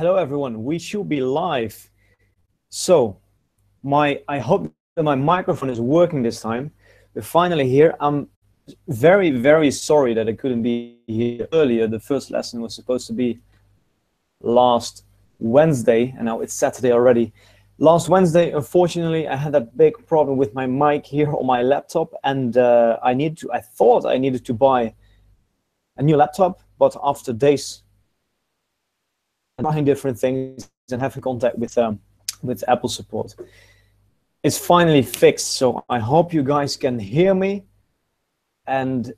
Hello everyone, we should be live. So I hope that my microphone is working this time. We're finally here. I'm very sorry that I couldn't be here earlier. The first lesson was supposed to be last Wednesday and now it's Saturday already. Last Wednesday, unfortunately, I had a big problem with my mic here on my laptop, and I thought I needed to buy a new laptop, but after days trying different things and having contact with Apple support, it's finally fixed. So I hope you guys can hear me and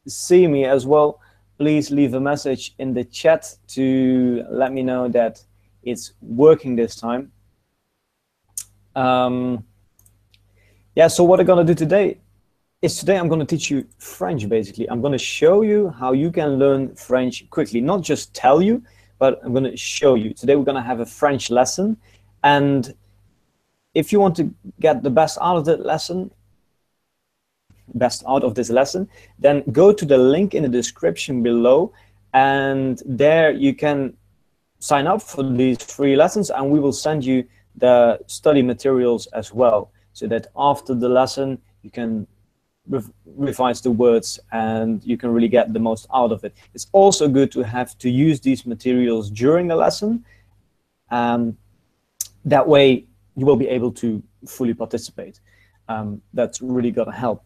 see me as well. Please leave a message in the chat to let me know that it's working this time. Yeah, so what I'm gonna do today I'm gonna teach you French, basically. I'm gonna show you how you can learn French quickly, not just tell you, but I'm gonna show you. Today we're gonna have a French lesson, and if you want to get the best out of this lesson, then go to the link in the description below, and there you can sign up for these free lessons, and we will send you the study materials as well, so that after the lesson you can revise the words and you can really get the most out of it. It's also good to have to use these materials during the lesson. That way you will be able to fully participate. That's really gonna help.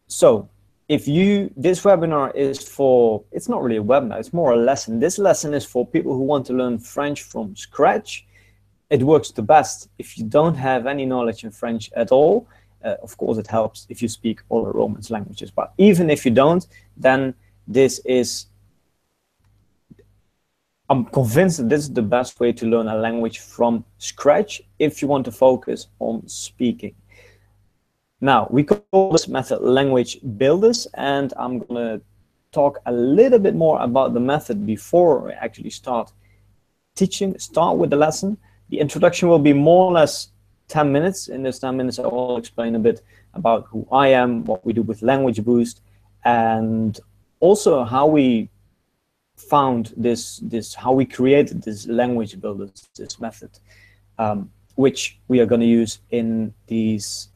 So this webinar is for, it's not really a webinar, it's more a lesson. This lesson is for people who want to learn French from scratch. It works the best if you don't have any knowledge in French at all. Of course, it helps if you speak all the Romance languages, but even if you don't, then I'm convinced that this is the best way to learn a language from scratch if you want to focus on speaking. Now, we call this method language builders, and I'm gonna talk a little bit more about the method before we actually start with the lesson. The introduction will be more or less 10 minutes. In this 10 minutes, I will explain a bit about who I am, what we do with Language Boost, and also how we found how we created this language builders, this method, which we are going to use in these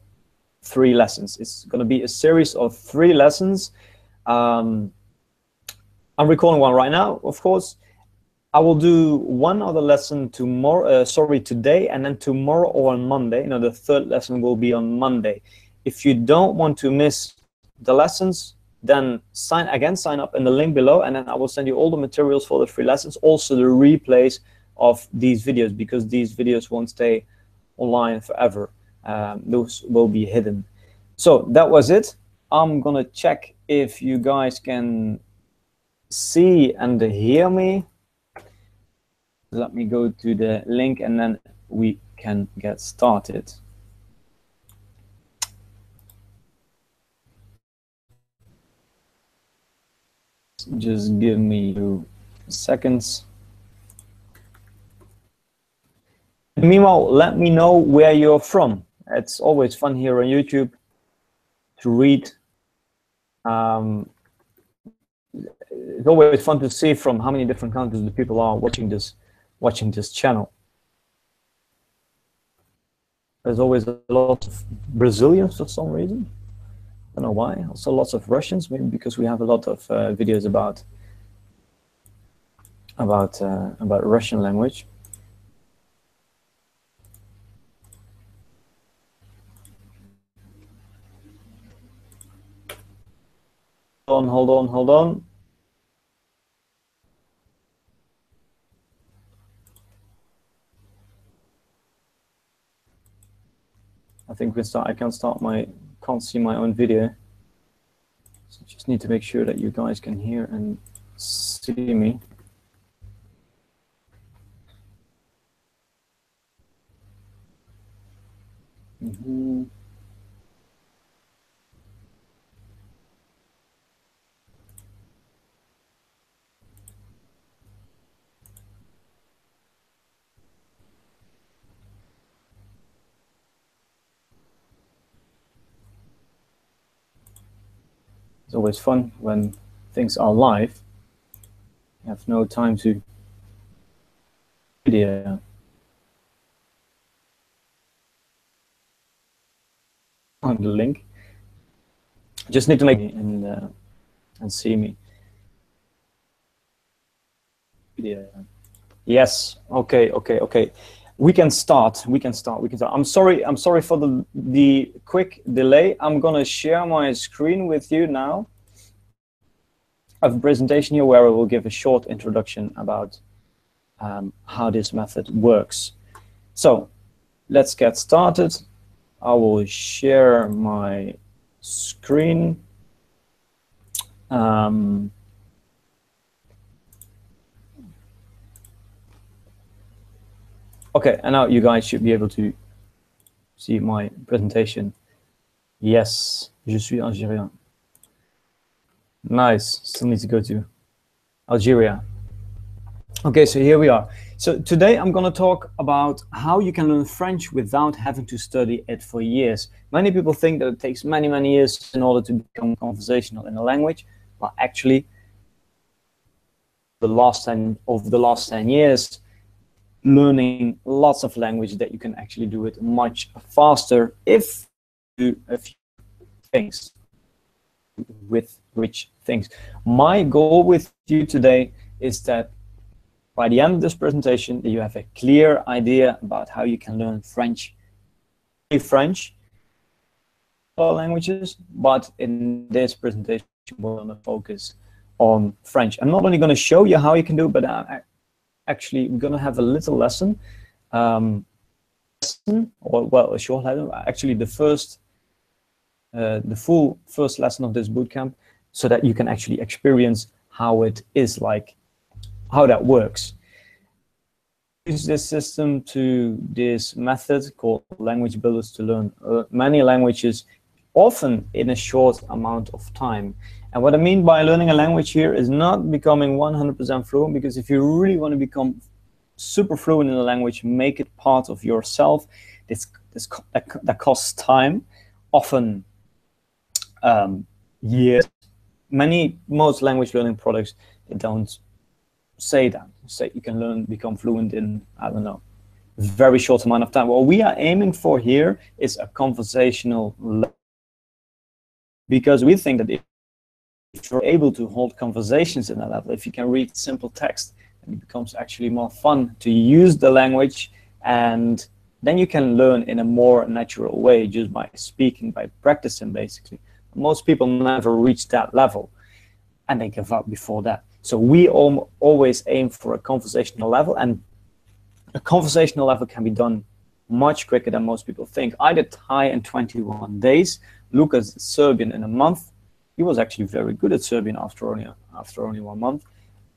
3 lessons. It's going to be a series of 3 lessons. I'm recording one right now, of course. I will do one other lesson today, and then tomorrow or on Monday. The 3rd lesson will be on Monday. If you don't want to miss the lessons, then sign up in the link below, and then I will send you all the materials for the 3 lessons, also the replays of these videos, because these videos won't stay online forever. Those will be hidden. So that was it. I'm gonna check if you guys can see and hear me. Let me go to the link and then we can get started. Just give me 2 seconds. Meanwhile, let me know where you're from. It's always fun here on YouTube to read. It's always fun to see from how many different countries the people are watching this channel. There's always a lot of Brazilians for some reason. I don't know why. Also lots of Russians, maybe because we have a lot of videos about Russian language. Hold on. I think I can't see my own video. So just need to make sure that you guys can hear and see me. It's always fun when things are live. You have no time to video. On the link. Just need to make and see me. Video. Yes. Okay. We can start. I'm sorry for the quick delay. I'm gonna share my screen with you now. I have a presentation here where I will give a short introduction about how this method works. So let's get started. I will share my screen. Okay, and now you guys should be able to see my presentation. Yes, je suis Algérien. Nice, still need to go to Algeria. Okay, so here we are. So today I'm going to talk about how you can learn French without having to study it for years. Many people think that it takes many years in order to become conversational in a language, but actually over the last 10 years, learning lots of language that you can actually do it much faster if you do a few things with rich things. My goal with you today is that by the end of this presentation, you have a clear idea about how you can learn French, languages, but in this presentation, we're going to focus on French. I'm not only going to show you how you can do it, but actually we're going to have a little lesson, a short lesson, actually the full first lesson of this bootcamp, so that you can actually experience how it is like, how that works. Use this system to this method called language builders to learn many languages, often in a short amount of time. And what I mean by learning a language here is not becoming 100% fluent, because if you really want to become super fluent in a language, make it part of yourself. That costs time, often years. Most language learning products, they don't say that. Say you can become fluent in, I don't know, a very short amount of time. What we are aiming for here is a conversational level, because we think that if you're able to hold conversations in that level, if you can read simple text, it becomes actually more fun to use the language, and then you can learn in a more natural way just by speaking, by practicing, basically. Most people never reach that level, and they give up before that. So we always aim for a conversational level, and a conversational level can be done much quicker than most people think. I did Thai in 21 days. Lucas did Serbian in a month. He was actually very good at Serbian after only 1 month,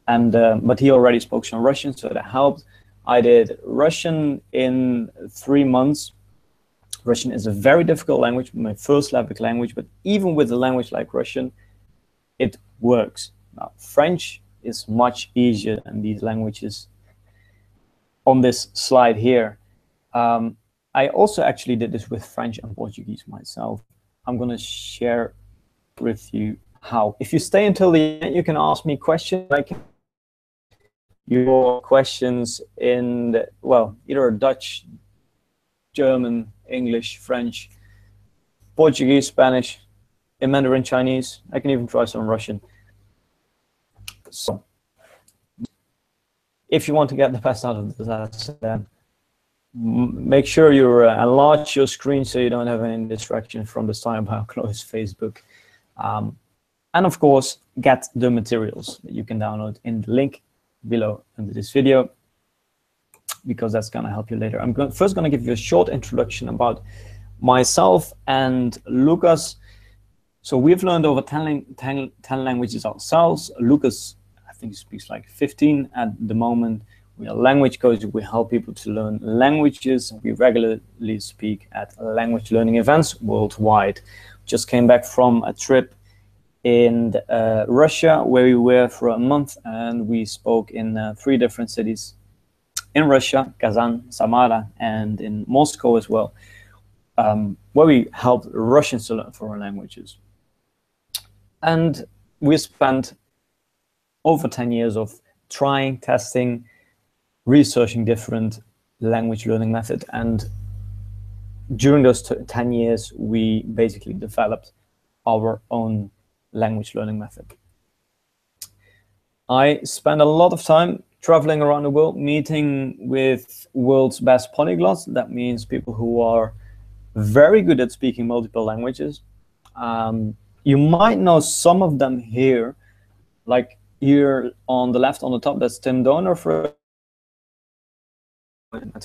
and but he already spoke some Russian, so that helped. I did Russian in 3 months. Russian is a very difficult language, my first language, but even with a language like Russian, it works. Now, French is much easier than these languages on this slide here. I also actually did this with French and Portuguese myself. I'm going to share with you how. If you stay until the end, you can ask me questions. Like your questions in, well, either Dutch, German, English, French, Portuguese, Spanish, in Mandarin Chinese. I can even try some Russian. So if you want to get the best out of this, then make sure you enlarge your screen so you don't have any distraction from the time I'll close Facebook. And of course, get the materials that you can download in the link below under this video, because that's going to help you later. I'm first going to give you a short introduction about myself and Lucas. So we've learned over 10 languages ourselves. Lucas, I think, speaks like 15 at the moment. We are language coaches. We help people to learn languages. We regularly speak at language learning events worldwide. Just came back from a trip in Russia, where we were for a month, and we spoke in 3 different cities in Russia: Kazan, Samara, and in Moscow as well, where we helped Russians to learn foreign languages. And we spent over 10 years of trying, testing, researching different language learning methods, and during those 10 years, we basically developed our own language learning method. I spent a lot of time traveling around the world, meeting with world's best polyglots. That means people who are very good at speaking multiple languages. You might know some of them here, like here on the left on the top, that's Tim Donor for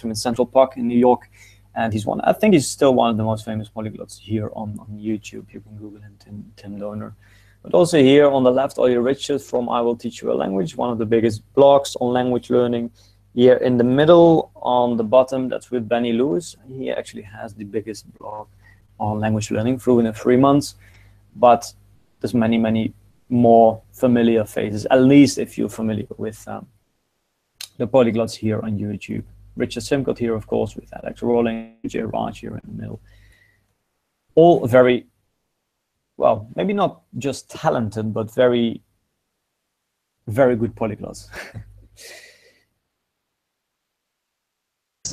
in Central Park in New York. And he's one, I think he's still one of the most famous polyglots here on YouTube. You can Google him, Tim Donor. But also here on the left, Ollie Richard from I Will Teach You a Language, one of the biggest blogs on language learning. Here in the middle, on the bottom, that's with Benny Lewis. He actually has the biggest blog on language learning, Fluent in 3 months. But there's many, many more familiar faces, at least if you're familiar with the polyglots here on YouTube. Richard Simcott here, of course, with Alex Rowling, Jay Raj here in the middle. All very, well, maybe not just talented, but very, very good polyglots.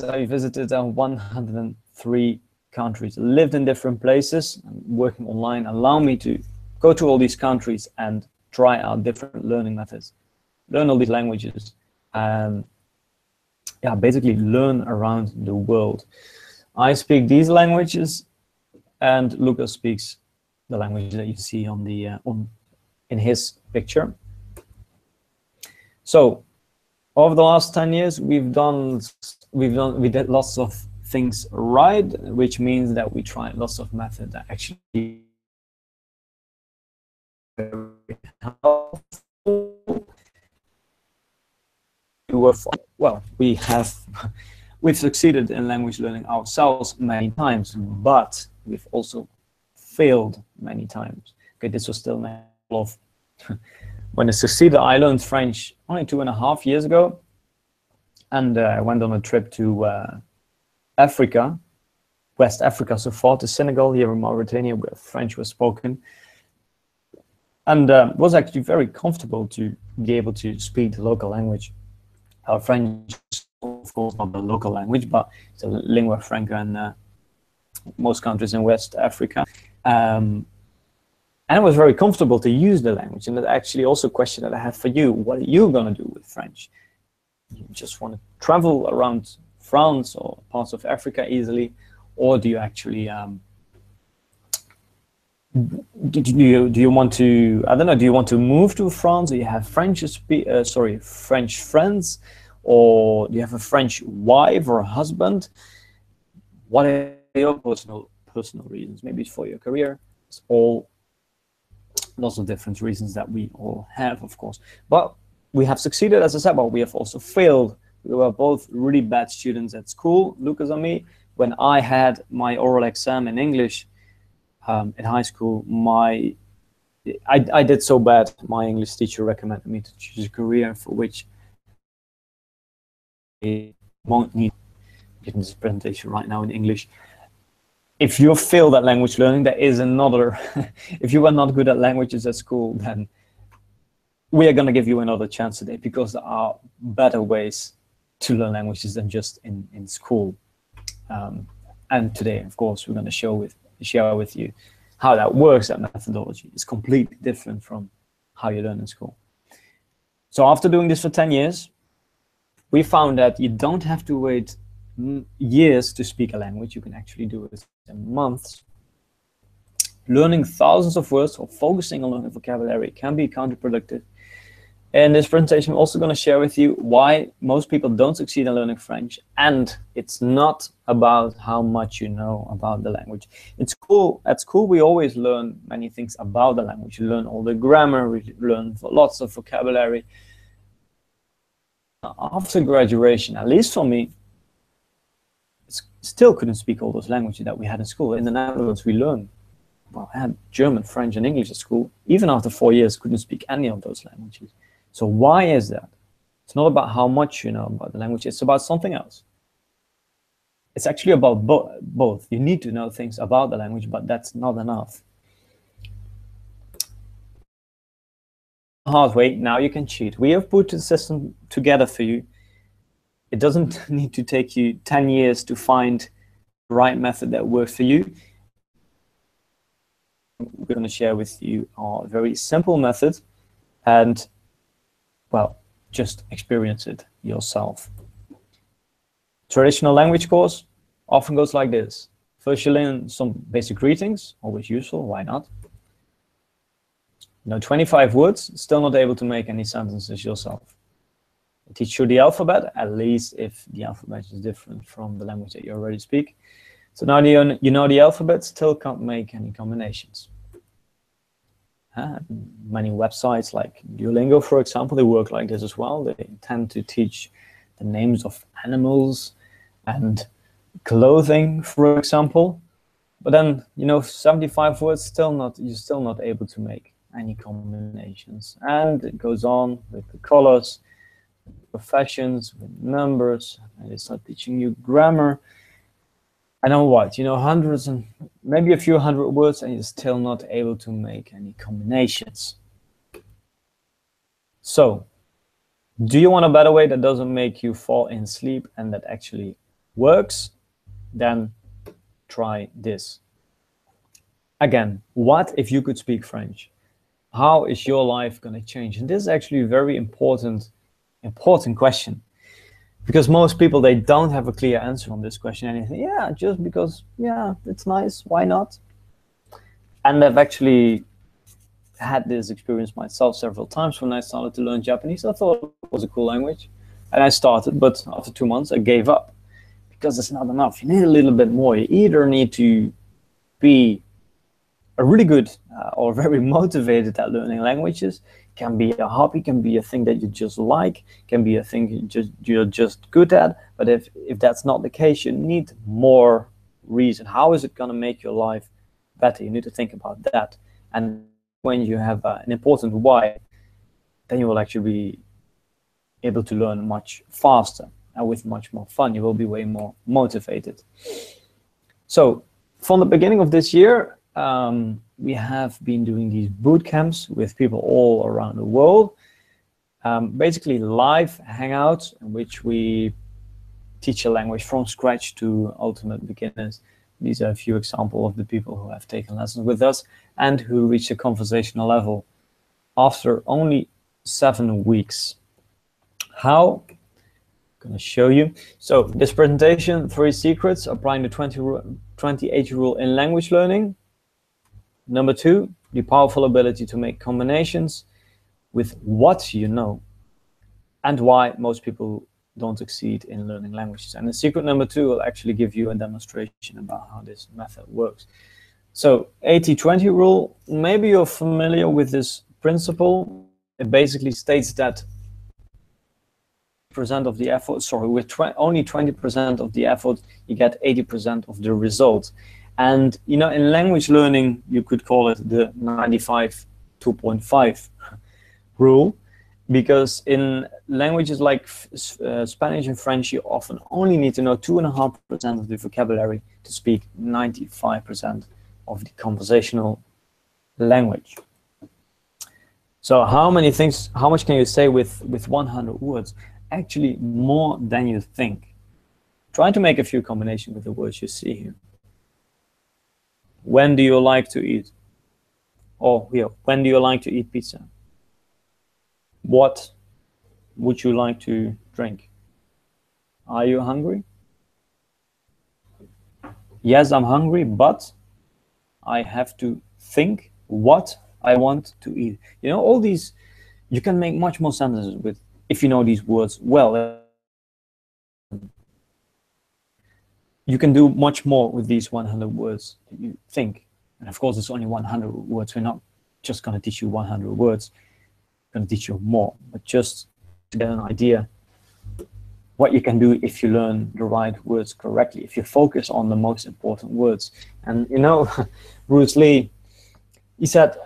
I visited 103 countries, lived in different places, and working online allowed me to go to all these countries and try out different learning methods, learn all these languages, and yeah, basically learn around the world. I speak these languages, and Lucas speaks the language that you see on the in his picture. So over the last 10 years, we did lots of things right, which means that we tried lots of methods that actually very helpful. Well, we've succeeded in language learning ourselves many times, but we've also failed many times. Okay, this was still an example of when I succeeded. I learned French only 2.5 years ago, and I went on a trip to Africa, West Africa, so far to Senegal, here in Mauritania, where French was spoken, and was actually very comfortable to be able to speak the local language. Our French, of course, not the local language, but it's a lingua franca in most countries in West Africa. And it was very comfortable to use the language. And that's actually also a question that I have for you. What are you going to do with French? You just want to travel around France or parts of Africa easily, or do you actually do you want to, I don't know, do you want to move to France? Do you have French friends, or do you have a French wife or husband? What are your personal reasons? Maybe it's for your career. It's all lots of different reasons that we all have, of course. But we have succeeded, as I said, but we have also failed. We were both really bad students at school, Lucas and me. When I had my oral exam in English in high school, I did so bad, my English teacher recommended me to choose a career for which I won't need giving this presentation right now in English. If you failed at language learning, there is another, if you were not good at languages at school, then we are going to give you another chance today, because there are better ways to learn languages than just in school. And today, of course, we're going to share with you how that works. That methodology is completely different from how you learn in school. So after doing this for 10 years, we found that you don't have to wait years to speak a language. You can actually do it in months. Learning thousands of words or focusing on learning vocabulary can be counterproductive. In this presentation, I'm also going to share with you why most people don't succeed in learning French. And it's not about how much you know about the language. At school, we always learn many things about the language. We learn all the grammar, we learn lots of vocabulary. After graduation, at least for me, still couldn't speak all those languages that we had in school. In the Netherlands, we learned, well, I had German, French, and English at school. Even after 4 years, couldn't speak any of those languages. So why is that? It's not about how much you know about the language. It's about something else. It's actually about both. You need to know things about the language, but that's not enough. Hard way, now you can cheat. We have put the system together for you It doesn't need to take you 10 years to find the right method that works for you. We're going to share with you a very simple method, and well, just experience it yourself. Traditional language course often goes like this. First, you learn some basic greetings, always useful, why not? 25 words, still not able to make any sentences yourself. I teach you the alphabet, at least if the alphabet is different from the language that you already speak. So now you know the alphabet, still can't make any combinations. Many websites like Duolingo, for example, they work like this as well. They tend to teach the names of animals and clothing, for example. But then, 75 words, you're still not able to make any combinations. And it goes on with the colors, professions, with numbers, and they start teaching you grammar. And then what? Hundreds and maybe a few hundred words, and you're still not able to make any combinations. So, do you want a better way that doesn't make you fall in sleep and that actually works? Then try this. Again, what if you could speak French? How is your life going to change? And this is actually a very important question. Because most people, they don't have a clear answer on this question. And you think, yeah, just because, yeah, it's nice, why not? And I've actually had this experience myself several times when I started to learn Japanese. I thought it was a cool language. And I started, but after 2 months, I gave up. Because it's not enough. You need a little bit more. You either need to be a really good or very motivated at learning languages. Can be a hobby, can be a thing that you just like, can be a thing you're just good at. But if that's not the case, you need more reason. How is it going to make your life better? You need to think about that. And when you have an important why, then you will actually be able to learn much faster and with much more fun. You will be way more motivated. So from the beginning of this year, we have been doing these boot camps with people all around the world. Basically live hangouts in which we teach a language from scratch to ultimate beginners. These are a few examples of the people who have taken lessons with us and who reach a conversational level after only 7 weeks. How? I'm going to show you. So this presentation, 3 secrets applying the 20-80 rule in language learning. Number 2, the powerful ability to make combinations with what you know and why most people don't succeed in learning languages. And the secret number 2 will actually give you a demonstration about how this method works. So 80-20 rule, maybe you're familiar with this principle. It basically states that percent of the effort, with only 20% of the effort, you get 80% of the result. And in language learning, you could call it the 95-2.5 rule, because in languages like Spanish and French, you often only need to know 2.5% of the vocabulary to speak 95% of the conversational language. So how much can you say with 100 words? Actually, more than you think. Try to make a few combinations with the words you see here. When do you like to eat? Or here, when do you like to eat pizza? What would you like to drink? Are you hungry? Yes, I'm hungry, but I have to think what I want to eat. All these, you can make much more sentences with if you know these words well. You can do much more with these 100 words that you think. And of course, it's only 100 words. We're not just going to teach you 100 words. We're going to teach you more. But just to get an idea what you can do if you learn the right words correctly, if you focus on the most important words. And Bruce Lee, he said,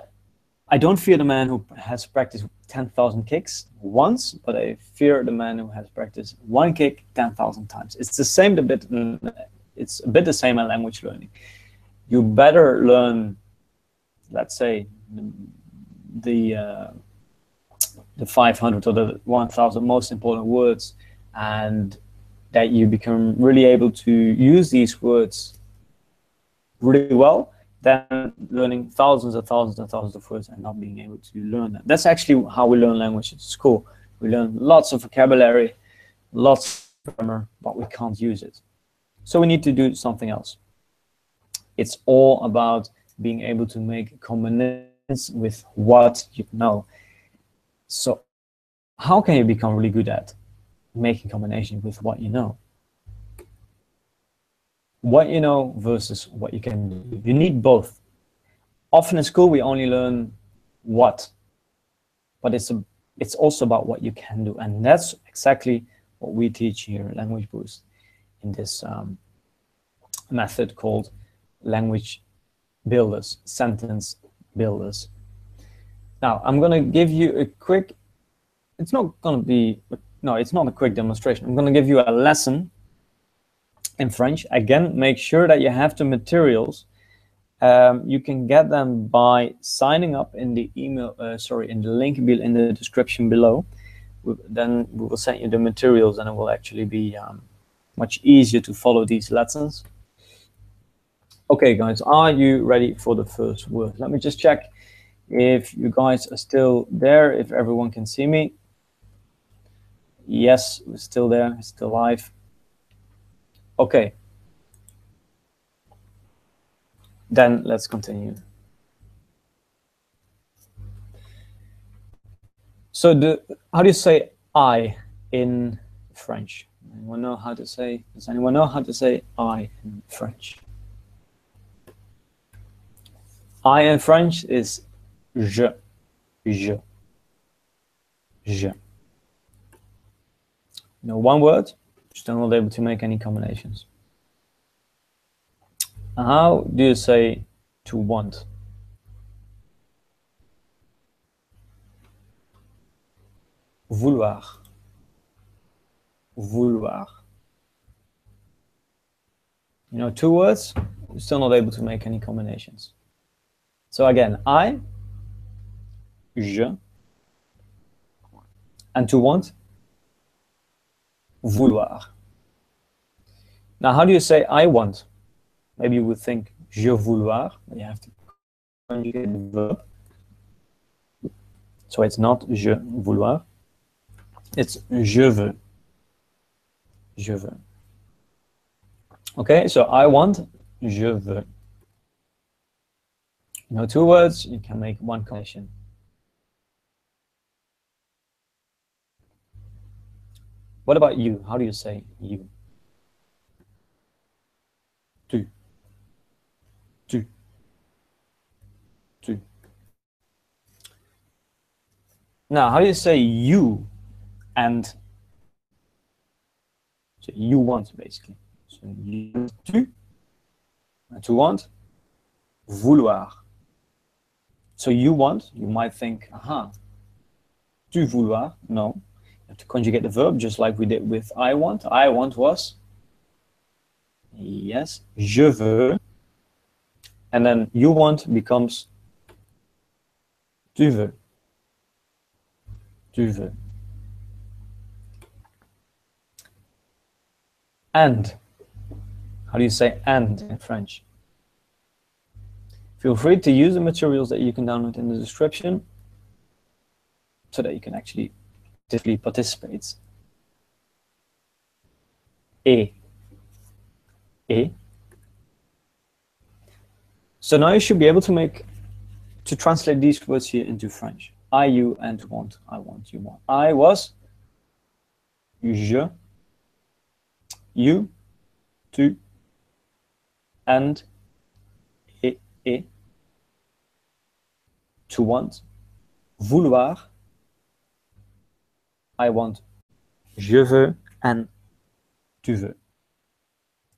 I don't fear the man who has practiced 10,000 kicks once, but I fear the man who has practiced 1 kick 10,000 times. It's the same it's a bit the same in language learning. You better learn, let's say, the 500 or the 1,000 most important words, and that you become really able to use these words really well than learning thousands and thousands and thousands of words and not being able to learn them. That's actually how we learn language at school. We learn lots of vocabulary, lots of grammar, but we can't use it. So we need to do something else. It's all about being able to make combinations with what you know. So how can you become really good at making combinations with what you know? What you know versus what you can do. You need both. Often in school we only learn what, but it's also about what you can do, and that's exactly what we teach here at Language Boost in this method called language builders, sentence builders. Now I'm going to give you a quick, it's not going to be, no, it's not a quick demonstration. I'm going to give you a lesson in French. Again, make sure that you have the materials. You can get them by signing up in the email, in the link in the description below. Then we will send you the materials, and it will actually be much easier to follow these lessons. Okay, guys, are you ready for the first word? Let me just check if you guys are still there, if everyone can see me. Yes, we're still there, still live. Okay. Then let's continue. So how do you say I in French? Anyone know how to say? Does anyone know how to say I in French? I in French is je, je, je. You know, one word, still not able to make any combinations. How do you say to want? Vouloir. Vouloir. You know, two words, still not able to make any combinations. So again, I, je, and to want, vouloir. Now, how do you say I want? Maybe you would think je vouloir, but you have to conjugate the verb. So it's not je vouloir, it's je veux. Je veux. Okay, so I want, je veux. You know, two words, you can make one combination. What about you? How do you say you? Tu. Tu. Tu. Now, how do you say you and so you want, basically? So you, tu, and to want, vouloir. So you want, you might think, aha, tu vouloir, no. You have to conjugate the verb, just like we did with I want. I want was, yes, je veux. And then you want becomes tu veux. Tu veux. And. How do you say and in French? Feel free to use the materials that you can download in the description so that you can actually actively participate. Et. Et. So now you should be able to translate these words here into French. I, you, and want. I want, you want. I was, je, you, tu, and, et, to want, vouloir, I want, je veux, and tu veux.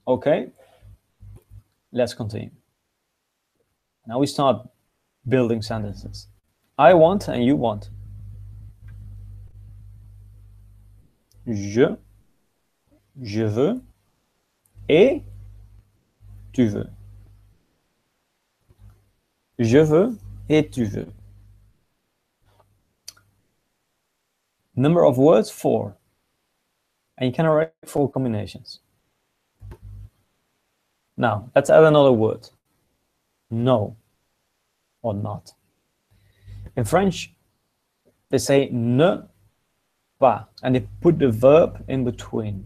Okay, let's continue. Now we start building sentences. I want and you want. Je veux, et tu veux. Je veux et tu veux. Number of words, 4. And you can write 4 combinations. Now, let's add another word. No or not. In French, they say ne pas, and they put the verb in between.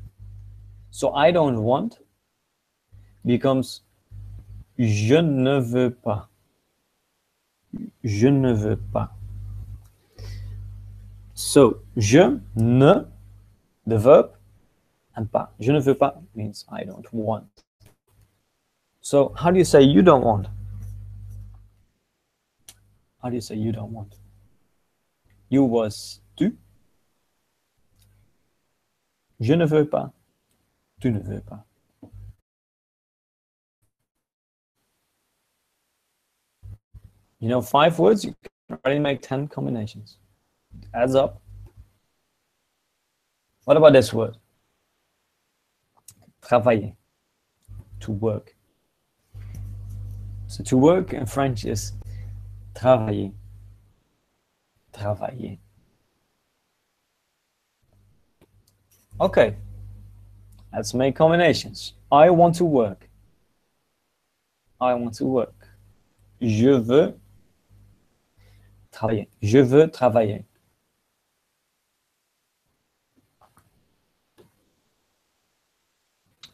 So I don't want becomes je ne veux pas. Je ne veux pas. So, je ne, the verb, and pas. Je ne veux pas means I don't want. So, how do you say you don't want? How do you say you don't want? You was tu. Je ne veux pas. Tu ne veux pas. You know, 5 words, you can already make 10 combinations. It adds up. What about this word? Travailler. To work. So to work in French is travailler. Travailler. Okay. Let's make combinations. I want to work. I want to work. Je veux travailler. Je veux travailler.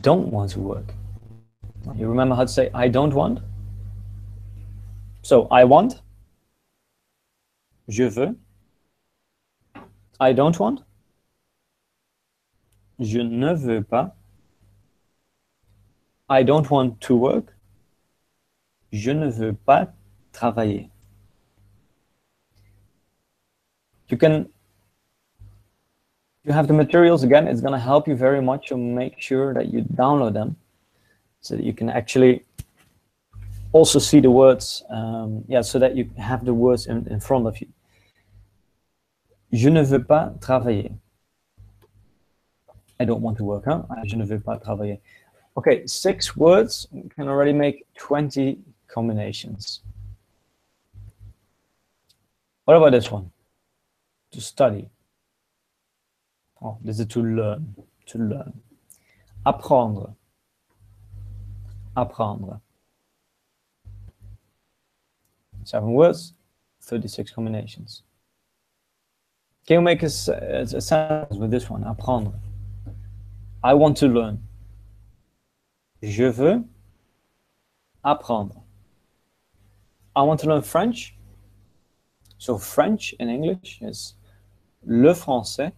Don't want to work. You remember how to say I don't want? So I want. Je veux. I don't want. Je ne veux pas. I don't want to work. Je ne veux pas travailler. You have the materials again. It's going to help you very much to make sure that you download them so that you can actually also see the words. So that you have the words in front of you. Je ne veux pas travailler. I don't want to work, huh? Je ne veux pas travailler. Okay, 6 words can already make 20 combinations. What about this one? To study. Oh, this is to learn. To learn. Apprendre. Apprendre. 7 words, 36 combinations. Can you make a sentence with this one? Apprendre. I want to learn. Je veux apprendre. I want to learn French. So French in English is le français.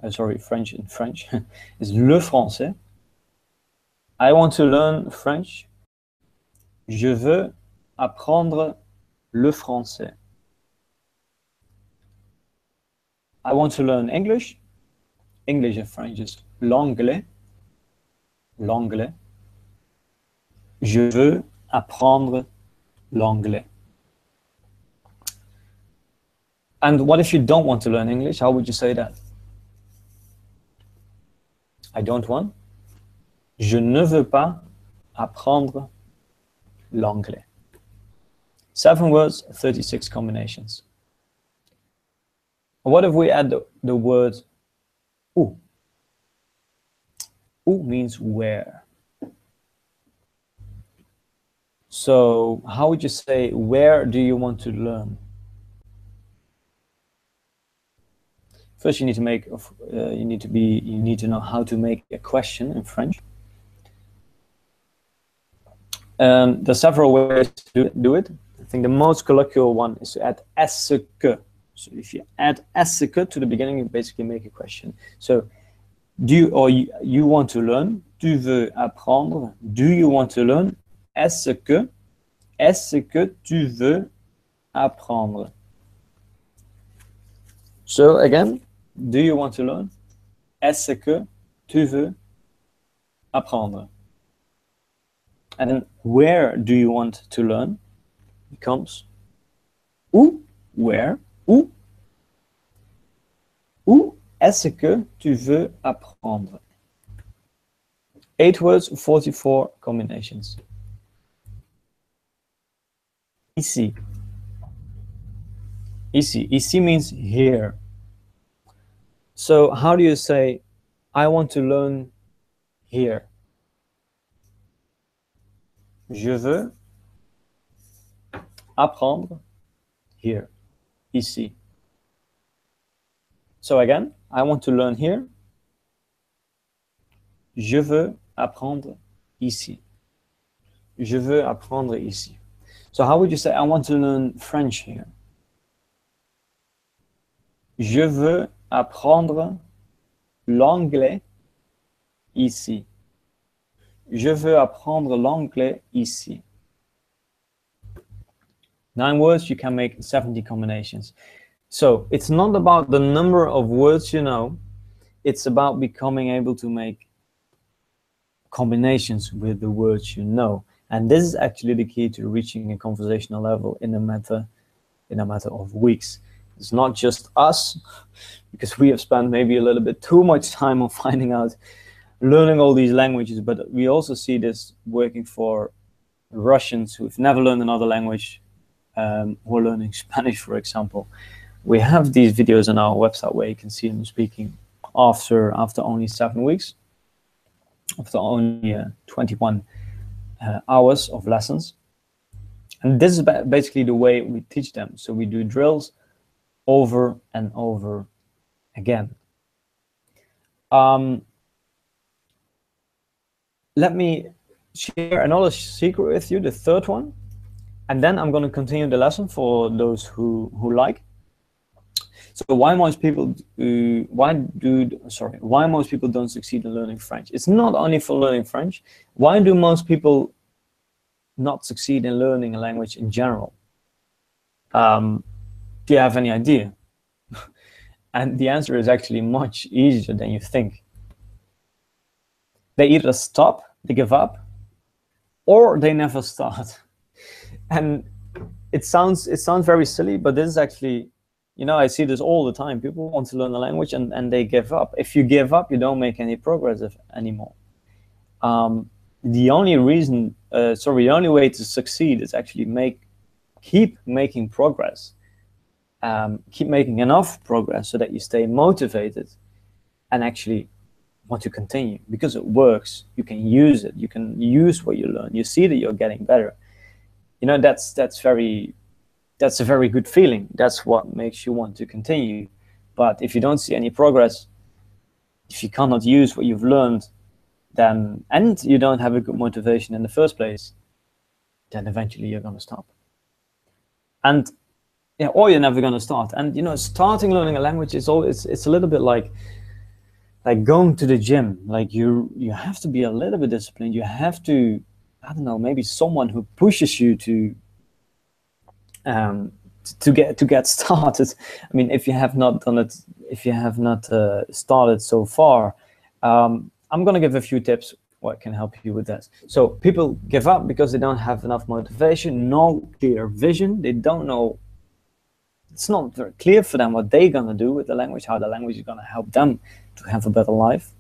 Sorry, French in French is le français. I want to learn French. Je veux apprendre le français. I want to learn English. English in French is l'anglais. L'anglais. Je veux apprendre l'anglais. And what if you don't want to learn English? How would you say that? I don't want. Je ne veux pas apprendre l'anglais. 7 words, 36 combinations. What if we add the word où? Où means where. So how would you say, where do you want to learn? First, you need to know how to make a question in French. There's several ways to do it. I think the most colloquial one is to add est-ce que. So if you add est-ce que to the beginning, you basically make a question. So you want to learn? Tu veux apprendre? Do you want to learn? Est-ce que tu veux apprendre? So again, do you want to learn? Est-ce que tu veux apprendre? And then where do you want to learn? Becomes où, where, où est-ce que tu veux apprendre? 8 words, 44 combinations. Ici. Ici. Ici means here. So how do you say, I want to learn here? Je veux apprendre here, ici. So again, I want to learn here. Je veux apprendre ici. Je veux apprendre ici. So how would you say, I want to learn French here? Je veux apprendre l'anglais ici. Je veux apprendre l'anglais ici. 9 words, you can make 70 combinations. So it's not about the number of words you know, it's about becoming able to make combinations with the words you know. And this is actually the key to reaching a conversational level in a matter of weeks. It's not just us, because we have spent maybe a little bit too much time on finding out, learning all these languages, but we also see this working for Russians who've never learned another language, who are learning Spanish, for example. We have these videos on our website where you can see them speaking after only 7 weeks, after only 21 hours of lessons. And this is basically the way we teach them. So we do drills over and over again. Let me share another secret with you, the third one, and then I'm going to continue the lesson for those who like. So why most people don't succeed in learning French? It's not only for learning French. Why do most people not succeed in learning a language in general? Do you have any idea? And the answer is actually much easier than you think. They either stop, they give up, or they never start. And it sounds very silly, but this is actually, you know, I see this all the time. People want to learn a language and they give up. If you give up, you don't make any progress anymore. The only way to succeed is actually keep making progress. Keep making enough progress so that you stay motivated and actually want to continue, because it works. You can use it. You can use what you learn. You see that you're getting better. You know, that's a very good feeling. That's what makes you want to continue. But if you don't see any progress, if you cannot use what you've learned, then, and you don't have a good motivation in the first place, then eventually you're going to stop. And yeah, or you're never going to start. And you know, starting learning a language is always, it's a little bit like going to the gym. Like you have to be a little bit disciplined. You have to, I don't know, maybe someone who pushes you to get started. I mean, if you have not done it, if you have not started so far, I'm going to give a few tips what can help you with that. So people give up because they don't have enough motivation, no clear vision. They don't know, it's not very clear for them what they're going to do with the language, how the language is going to help them to have a better life.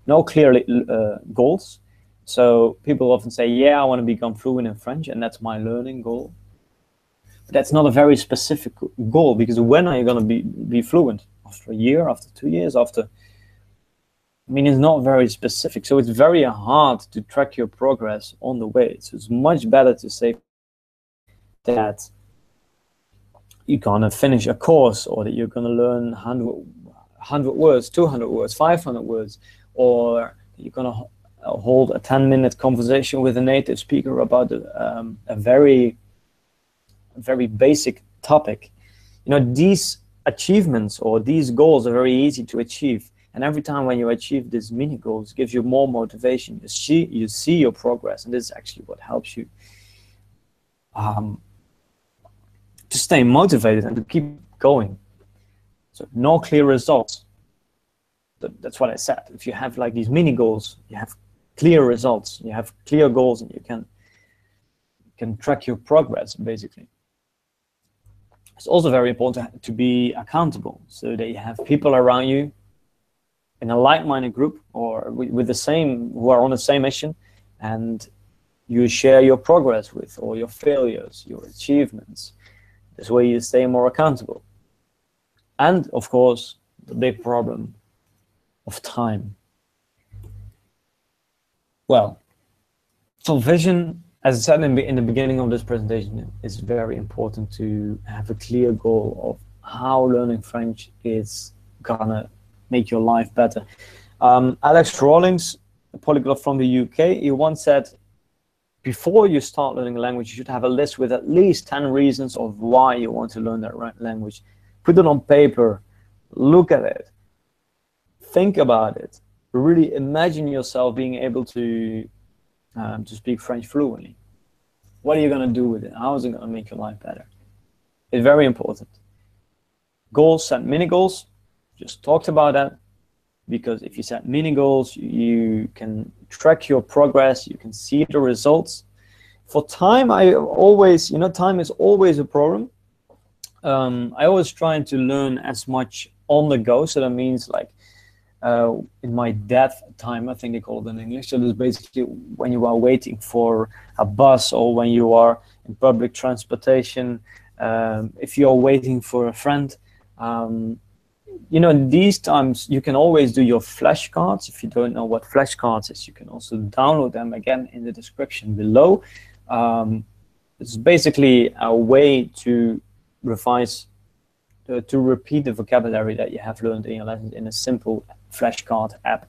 No clear goals. So people often say, yeah, I want to become fluent in French, and that's my learning goal. But that's not a very specific goal, because when are you going to be fluent? After a year, after 2 years, after? I mean, it's not very specific. So it's very hard to track your progress on the way. So it's much better to say that you're going to finish a course, or that you're going to learn 100 words, 200 words, 500 words, or you're going to hold a 10-minute conversation with a native speaker about a very basic topic. You know, these achievements or these goals are very easy to achieve. And every time when you achieve these mini goals, it gives you more motivation. You see your progress, and this is actually what helps you to stay motivated and to keep going. So no clear results. That's what I said. If you have like these mini goals, you have clear results, you have clear goals, and you can track your progress, basically. It's also very important to be accountable, so that you have people around you in a like-minded group, or with the same, who are on the same mission, and you share your progress with, or your failures, your achievements. This way you stay more accountable. And of course, the big problem of time? Well, so vision, as I said in the beginning of this presentation, is very important to have a clear goal of how learning French is gonna make your life better. Alex Rawlings, a polyglot from the UK, he once said, before you start learning a language, you should have a list with at least 10 reasons of why you want to learn that language. Put it on paper, look at it, think about it, really imagine yourself being able to speak French fluently. What are you going to do with it? How is it going to make your life better? It's very important. Goals, set mini goals. Just talked about that, because if you set mini goals, you can track your progress, you can see the results. For time, I always, time is always a problem. I always try to learn as much on the go, so that means like in my death time, I think they call it in English. So it's basically when you are waiting for a bus, or when you are in public transportation, if you're waiting for a friend. In these times, you can always do your flashcards. If you don't know what flashcards is, you can also download them again in the description below. It's basically a way to revise, to repeat the vocabulary that you have learned in your lessons in a simple flashcard app.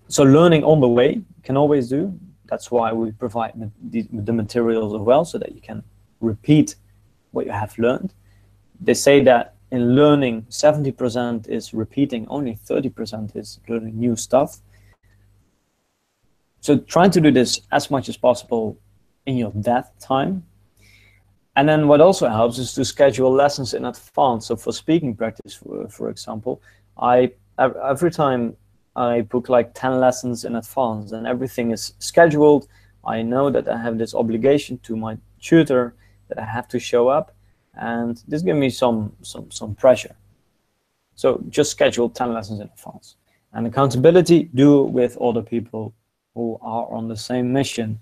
So learning on the way you can always do. That's why we provide the materials as well, so that you can repeat what you have learned. They say that in learning, 70% is repeating, only 30% is learning new stuff. So trying to do this as much as possible in your death time. And then what also helps is to schedule lessons in advance. So for speaking practice, for example, every time I book like 10 lessons in advance, and everything is scheduled. I know that I have this obligation to my tutor that I have to show up. And this gives me some pressure. So just schedule 10 lessons in advance. And accountability, do it with other people who are on the same mission,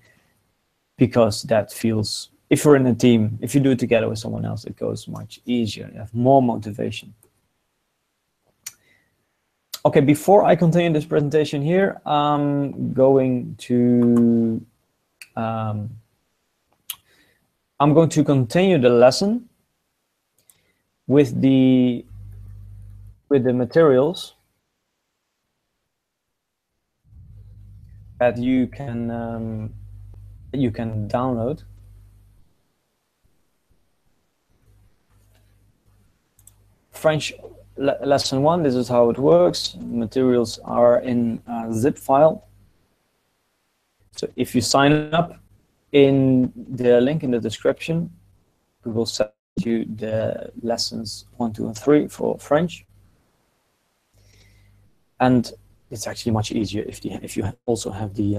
because that feels, if you're in a team, if you do it together with someone else, it goes much easier. You have more motivation. Okay, before I continue this presentation here, I'm going to continue the lesson with the materials that you can download. French lesson 1, this is how it works. Materials are in a zip file. So if you sign up in the link in the description, we will send you the lessons 1, 2, and 3 for French. And it's actually much easier if you also have the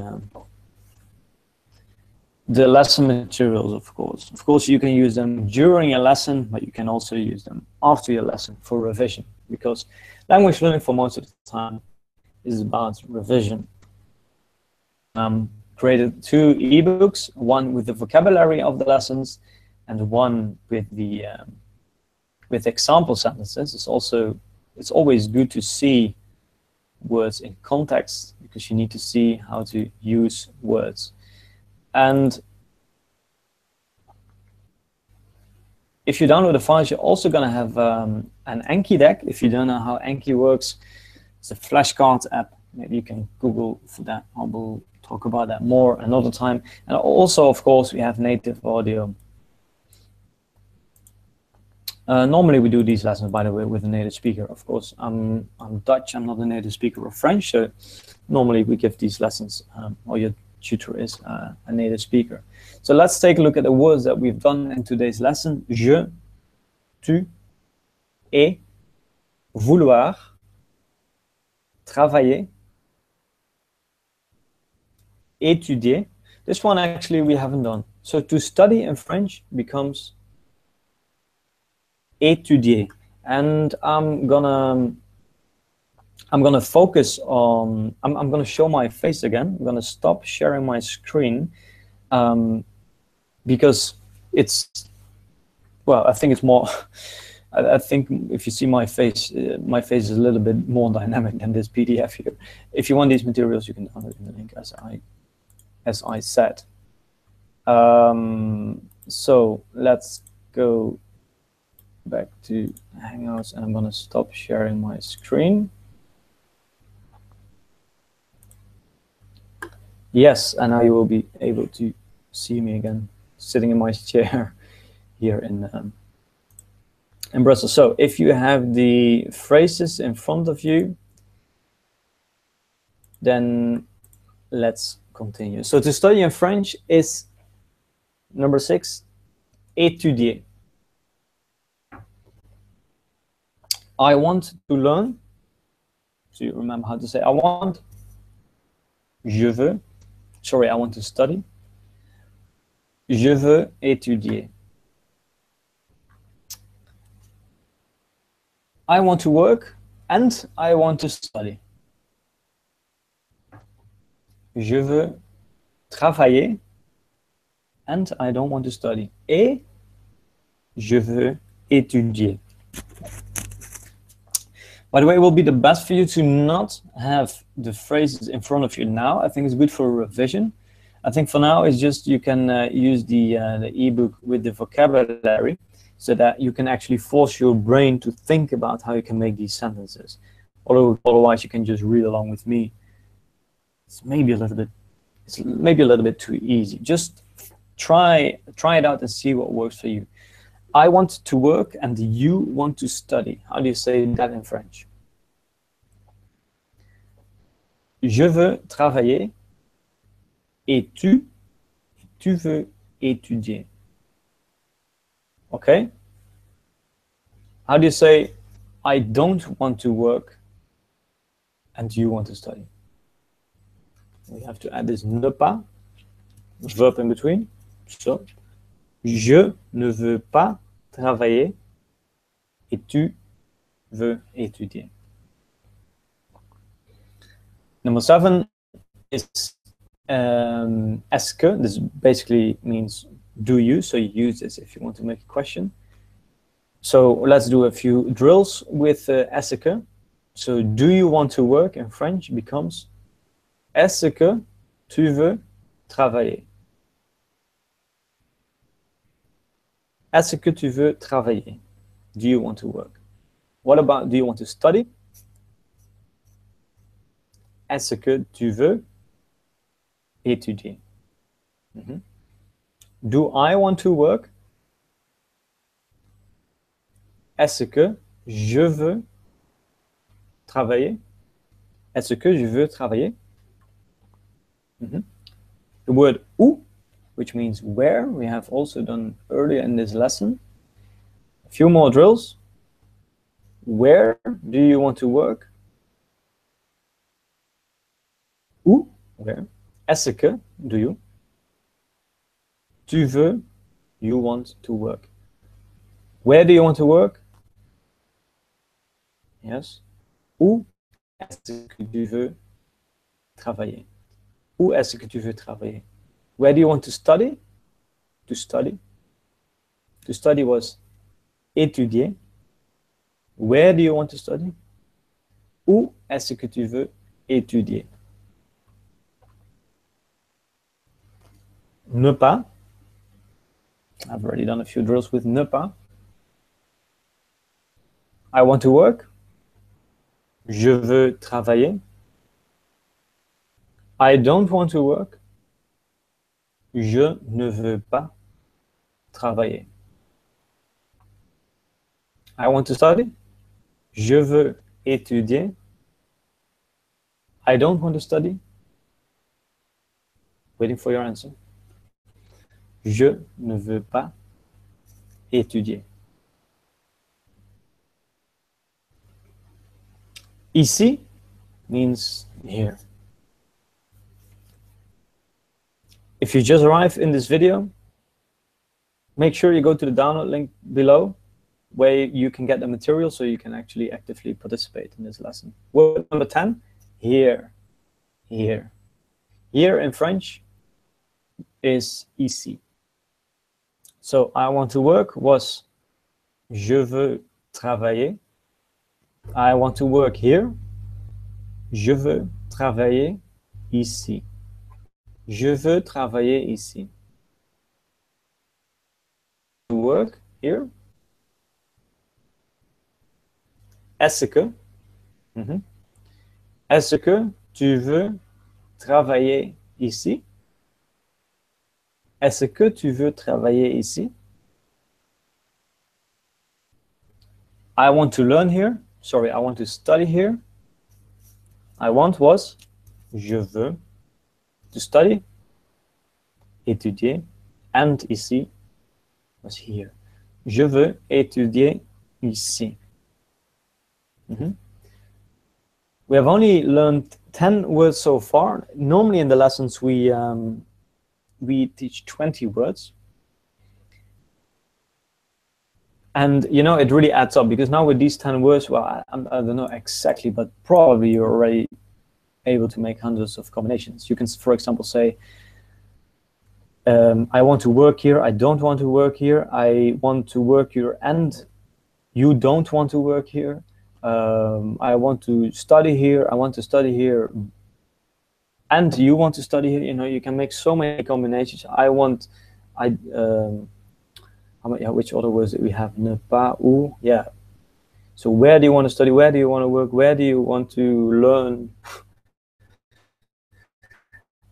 lesson materials, of course. Of course, you can use them during a lesson, but you can also use them after your lesson for revision, because language learning for most of the time is about revision. Created 2 ebooks, one with the vocabulary of the lessons and one with the with example sentences. It's always good to see words in context, because you need to see how to use words. And if you download the files, you're also going to have an Anki deck. If you don't know how Anki works, it's a flashcard app. Maybe you can Google for that. I will talk about that more another time. And also, of course, we have native audio. Normally we do these lessons, by the way, with a native speaker. Of course, I'm Dutch, I'm not a native speaker of French, so normally we give these lessons, or your tutor is a native speaker. So let's take a look at the words that we've done in today's lesson. Je, tu, et, vouloir, travailler, étudier. This one actually we haven't done. So to study in French becomes étudier, and I'm gonna focus on, I'm gonna show my face again. I'm gonna stop sharing my screen because it's, well, I think it's more I think if you see my face is a little bit more dynamic than this PDF here. If you want these materials, you can download in the link as I said. So let's go back to Hangouts, and I'm going to stop sharing my screen. Yes, and now you will be able to see me again, sitting in my chair here in Brussels. So if you have the phrases in front of you, then let's continue. So to study in French is number 6, étudier. I want to learn. So you remember how to say I want. Je veux. Sorry, I want to study. Je veux étudier. I want to work and I want to study. Je veux travailler and I don't want to study. Et je veux étudier. By the way, it will be the best for you to not have the phrases in front of you now. I think it's good for revision. I think for now, it's just you can use the ebook with the vocabulary so that you can actually force your brain to think about how you can make these sentences. Otherwise, you can just read along with me. It's maybe a little bit too easy. Just try it out and see what works for you. I want to work and you want to study. How do you say that in French? Je veux travailler et tu veux étudier. Okay? How do you say I don't want to work and you want to study? We have to add this ne pas, verb in between. So, je ne veux pas travailler et tu veux étudier. Number 7 is est-ce que. This basically means do you, so you use this if you want to make a question. So let's do a few drills with est-ce que. So do you want to work in French becomes est-ce que tu veux travailler? Est-ce que tu veux travailler? Do you want to work? What about do you want to study? Est-ce que tu veux étudier? Do I want to work? Est-ce que je veux travailler? Est-ce que je veux travailler? The word où, which means where, we have also done earlier in this lesson. A few more drills. Where do you want to work? Où, where. Est-ce que, do you. Tu veux, you want to work. Where do you want to work? Yes. Où est-ce que tu veux travailler? Où est-ce que tu veux travailler? Where do you want to study? To study. To study was étudier. Where do you want to study? Où est-ce que tu veux étudier? Ne pas. I've already done a few drills with ne pas. I want to work. Je veux travailler. I don't want to work. Je ne veux pas travailler. I want to study. Je veux étudier. I don't want to study. Waiting for your answer. Je ne veux pas étudier. Ici means here. If you just arrived in this video, make sure you go to the download link below where you can get the material so you can actually actively participate in this lesson. Word number 10, here, here. Here in French is ici. So I want to work was je veux travailler. I want to work here. Je veux travailler ici. Je veux travailler ici. To work here. Est-ce que, est-ce que tu veux travailler ici? Est-ce que tu veux travailler ici? I want to learn here. Sorry, I want to study here. I want was je veux. To study, étudier. And ici was here. Je veux étudier ici. We have only learned 10 words so far. Normally in the lessons we teach 20 words. And you know, it really adds up because now with these 10 words, well, I don't know exactly, but probably you're already able to make hundreds of combinations. You can, for example, say, I want to work here, I don't want to work here, I want to work here and you don't want to work here. I want to study here, I want to study here and you want to study here. You know, you can make so many combinations. Which other words do we have? Ne pas, ou, yeah. So where do you want to study? Where do you want to work? Where do you want to learn?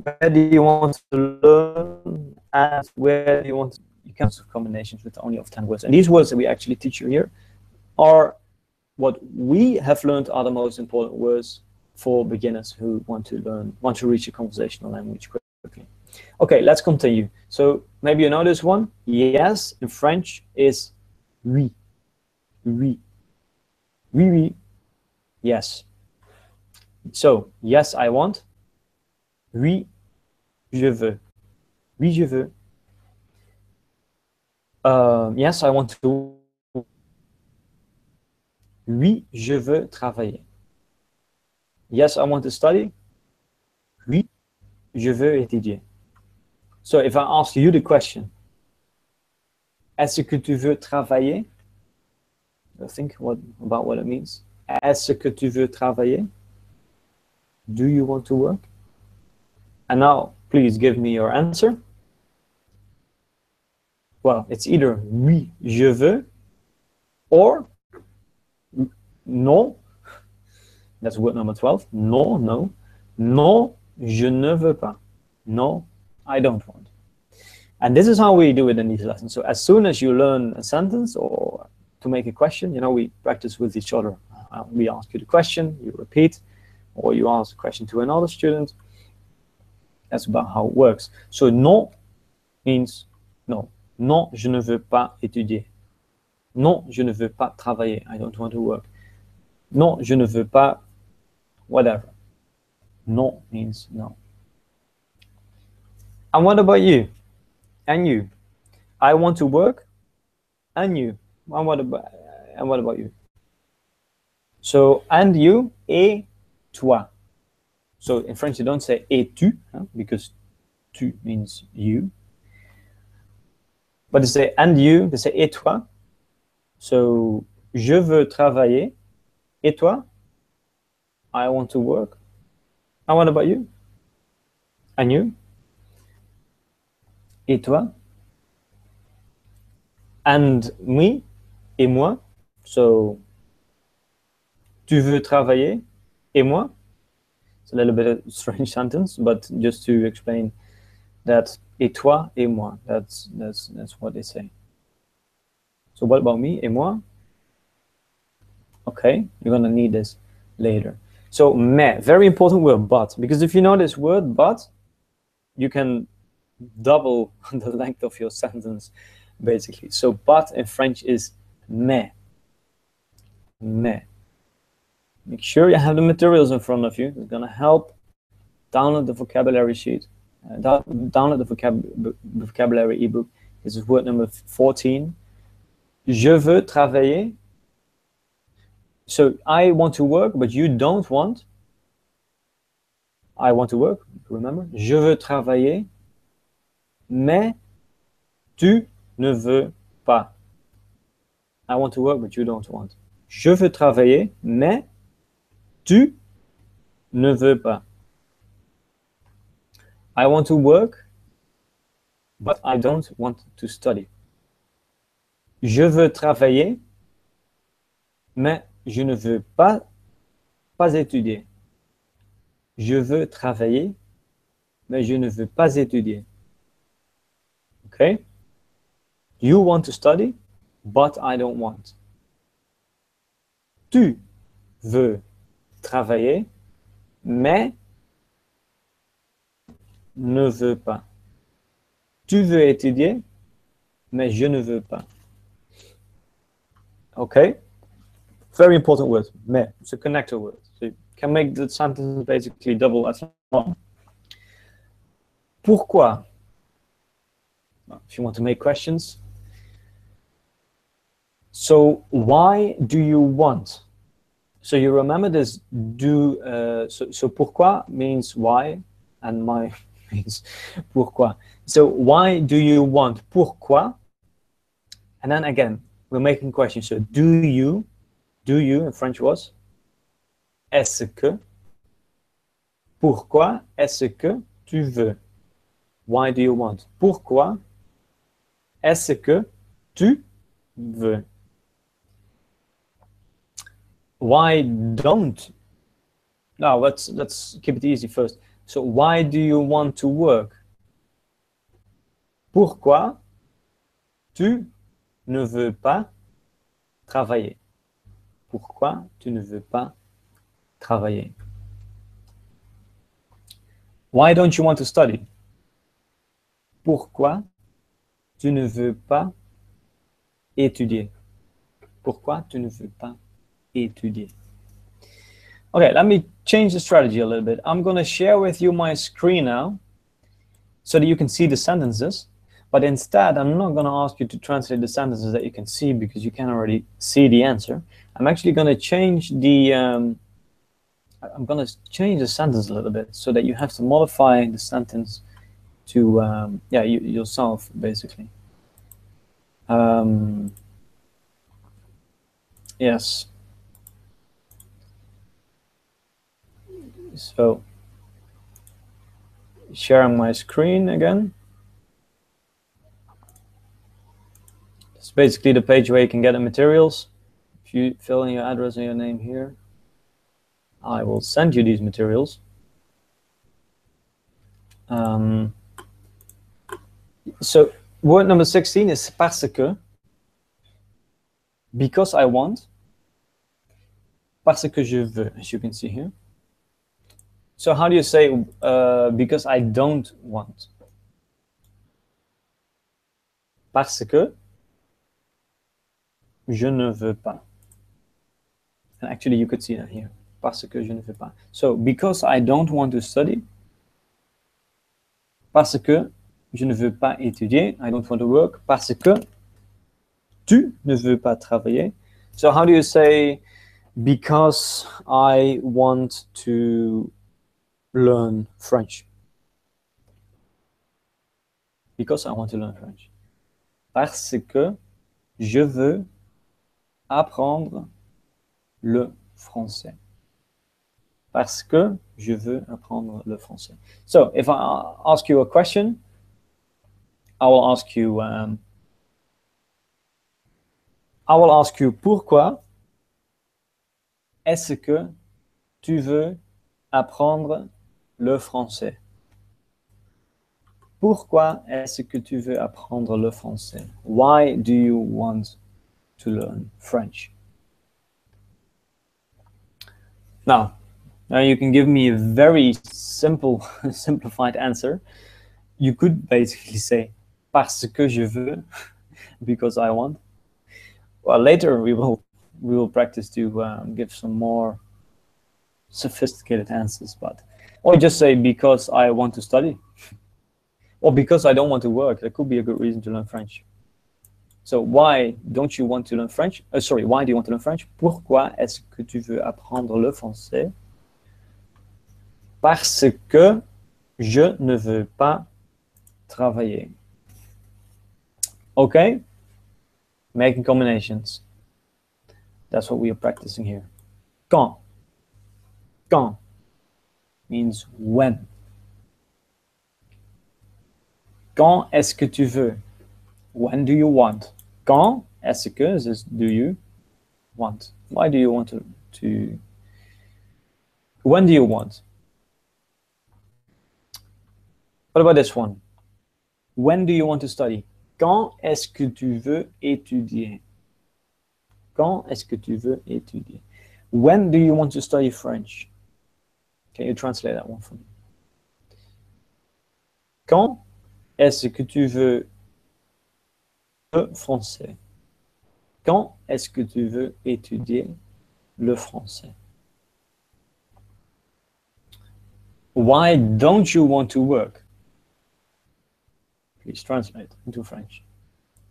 Where do you want to learn? And where do you want to... You can have combinations with only of 10 words. And these words that we actually teach you here are what we have learned are the most important words for beginners who want to reach a conversational language quickly. Okay, let's continue. So maybe you know this one. Yes in French is oui. Oui. Oui, oui. Yes. So, yes, I want. Oui, je veux. Oui, je veux. Yes, I want to. Oui, je veux travailler. Yes, I want to study. Oui, je veux étudier. So if I ask you the question, est-ce que tu veux travailler? Think about what it means. Est-ce que tu veux travailler? Do you want to work? And now, please give me your answer. Well, it's either oui, je veux, or non. That's word number 12. Non, no. Non, je ne veux pas. No, I don't want. And this is how we do it in these lessons. So as soon as you learn a sentence or to make a question, you know, we practice with each other. We ask you the question, you repeat, or you ask a question to another student. That's about how it works. So non means no. Non, je ne veux pas étudier. Non, je ne veux pas travailler. I don't want to work. Non, je ne veux pas whatever. Non means no. And what about you? And you? I want to work. And you? And what about you? So, and you, et toi. So in French, you don't say et tu, because tu means you. But they say and you, they say et toi. So, je veux travailler. Et toi? I want to work. And what about you? And you? Et toi? And me? Et moi? So, tu veux travailler? Et moi? It's a little bit of a strange sentence, but just to explain that et toi, et moi, that's what they say. So what about me, et moi? Okay, you're gonna need this later. So mais, very important word, but, because if you know this word, but, you can double the length of your sentence, basically. So but in French is mais. Mais. Make sure you have the materials in front of you. It's gonna help. Download the vocabulary sheet. Download the vocabulary ebook. This is word number 14. Je veux travailler. So I want to work, but you don't want. I want to work, remember? Je veux travailler, mais tu ne veux pas. I want to work, but you don't want. Je veux travailler, mais tu ne veux pas. I want to work, but I don't want to study. Je veux travailler, mais je ne veux pas étudier. Je veux travailler, mais je ne veux pas étudier. Okay? You want to study, but I don't want. Tu veux travailler, mais ne veux pas. Tu veux étudier, mais je ne veux pas. Okay? Very important word, mais. It's a connector word. So you can make the sentence basically double as long. Pourquoi? If you want to make questions. So why do you want? So you remember this do, so pourquoi means why, and my means pourquoi. So why do you want? Pourquoi? And then again, we're making questions. So do you in French was? Est-ce que? Pourquoi est-ce que tu veux? Why do you want? Pourquoi est-ce que tu veux? Why don't? Now let's keep it easy first. So why do you want to work? Pourquoi tu ne veux pas travailler? Pourquoi tu ne veux pas travailler? Why don't you want to study? Pourquoi tu ne veux pas étudier? Pourquoi tu ne veux pas étudier? Okay, let me change the strategy a little bit. I'm going to share with you my screen now so that you can see the sentences. But instead, I'm not going to ask you to translate the sentences that you can see because you can already see the answer. I'm actually going to change the sentence a little bit so that you have to modify the sentence to yourself basically. Yes. So sharing my screen again. It's basically the page where you can get the materials. If you fill in your address and your name here, I will send you these materials. So word number 16 is parce que, because I want, parce que je veux, as you can see here. So how do you say because I don't want? Parce que je ne veux pas. And actually you could see that here. Parce que je ne veux pas. So because I don't want to study, parce que je ne veux pas étudier, I don't want to work, parce que tu ne veux pas travailler. So how do you say because I want to learn French? Because I want to learn French. Parce que je veux apprendre le français. Parce que je veux apprendre le français. So if I ask you a question, I will ask you pourquoi est-ce que tu veux apprendre le français? Pourquoi est-ce que tu veux apprendre le français? Why do you want to learn French? Now you can give me a very simple, simplified answer. You could basically say, parce que je veux, because I want. Well, later we will practice to give some more sophisticated answers, or just say because I want to study, or because I don't want to work. That could be a good reason to learn French. So why don't you want to learn French? Why do you want to learn French? Pourquoi est-ce que tu veux apprendre le français? Parce que je ne veux pas travailler. Okay? Making combinations. That's what we are practicing here. Quand. Quand means when. Quand est-ce que tu veux? When do you want? Quand est-ce que is do you want? Why do you want to when do you want? What about this one? When do you want to study? Quand est-ce que tu veux étudier? Quand est-ce que tu veux étudier? When do you want to study French? Can you translate that one for me? Quand est-ce que tu veux le français? Quand est-ce que tu veux étudier le français? Why don't you want to work? Please translate into French.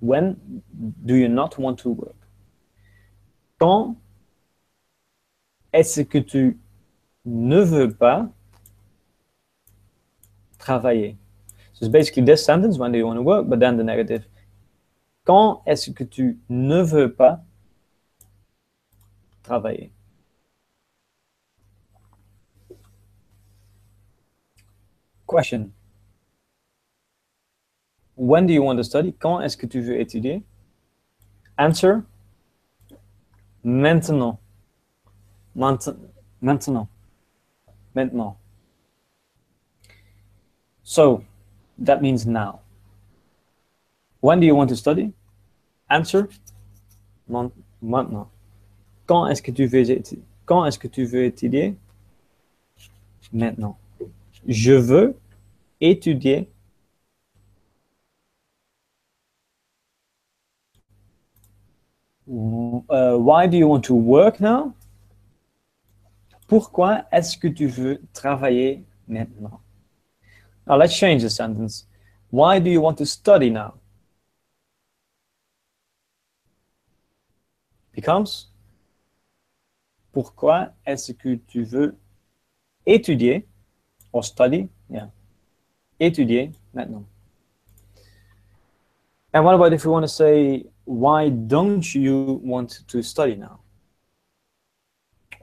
When do you not want to work? Quand est-ce que tu ne veux pas travailler? So it's basically this sentence, when do you want to work, but then the negative. Quand est-ce que tu ne veux pas travailler? Question. When do you want to study? Quand est-ce que tu veux étudier? Answer. Maintenant. Maintenant. Maintenant. So, that means now. When do you want to study? Answer. Maintenant. Quand est-ce que tu veux étudier? Quand est-ce que tu veux étudier? Maintenant. Je veux étudier. Why do you want to work now? Pourquoi est-ce que tu veux travailler maintenant? Now let's change the sentence. Why do you want to study now? Becomes pourquoi est-ce que tu veux étudier or study? Yeah. Étudier maintenant. And what about if we want to say, why don't you want to study now?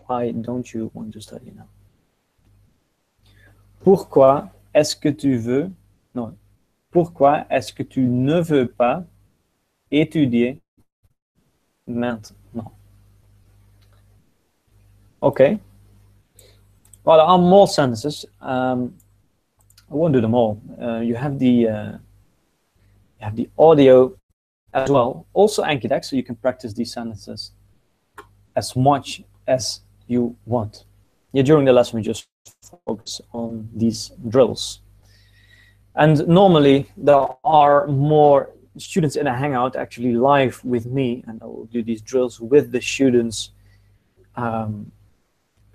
Why don't you want to study now? Pourquoi est-ce que tu veux, non, pourquoi est-ce que tu ne veux pas étudier maintenant? Okay. Well, there are more sentences. I won't do them all. You have the audio as well. Also Anki-Dex, so you can practice these sentences as much as you want. Yeah, during the lesson, we just focus on these drills. And normally, there are more students in a Hangout actually live with me, and I will do these drills with the students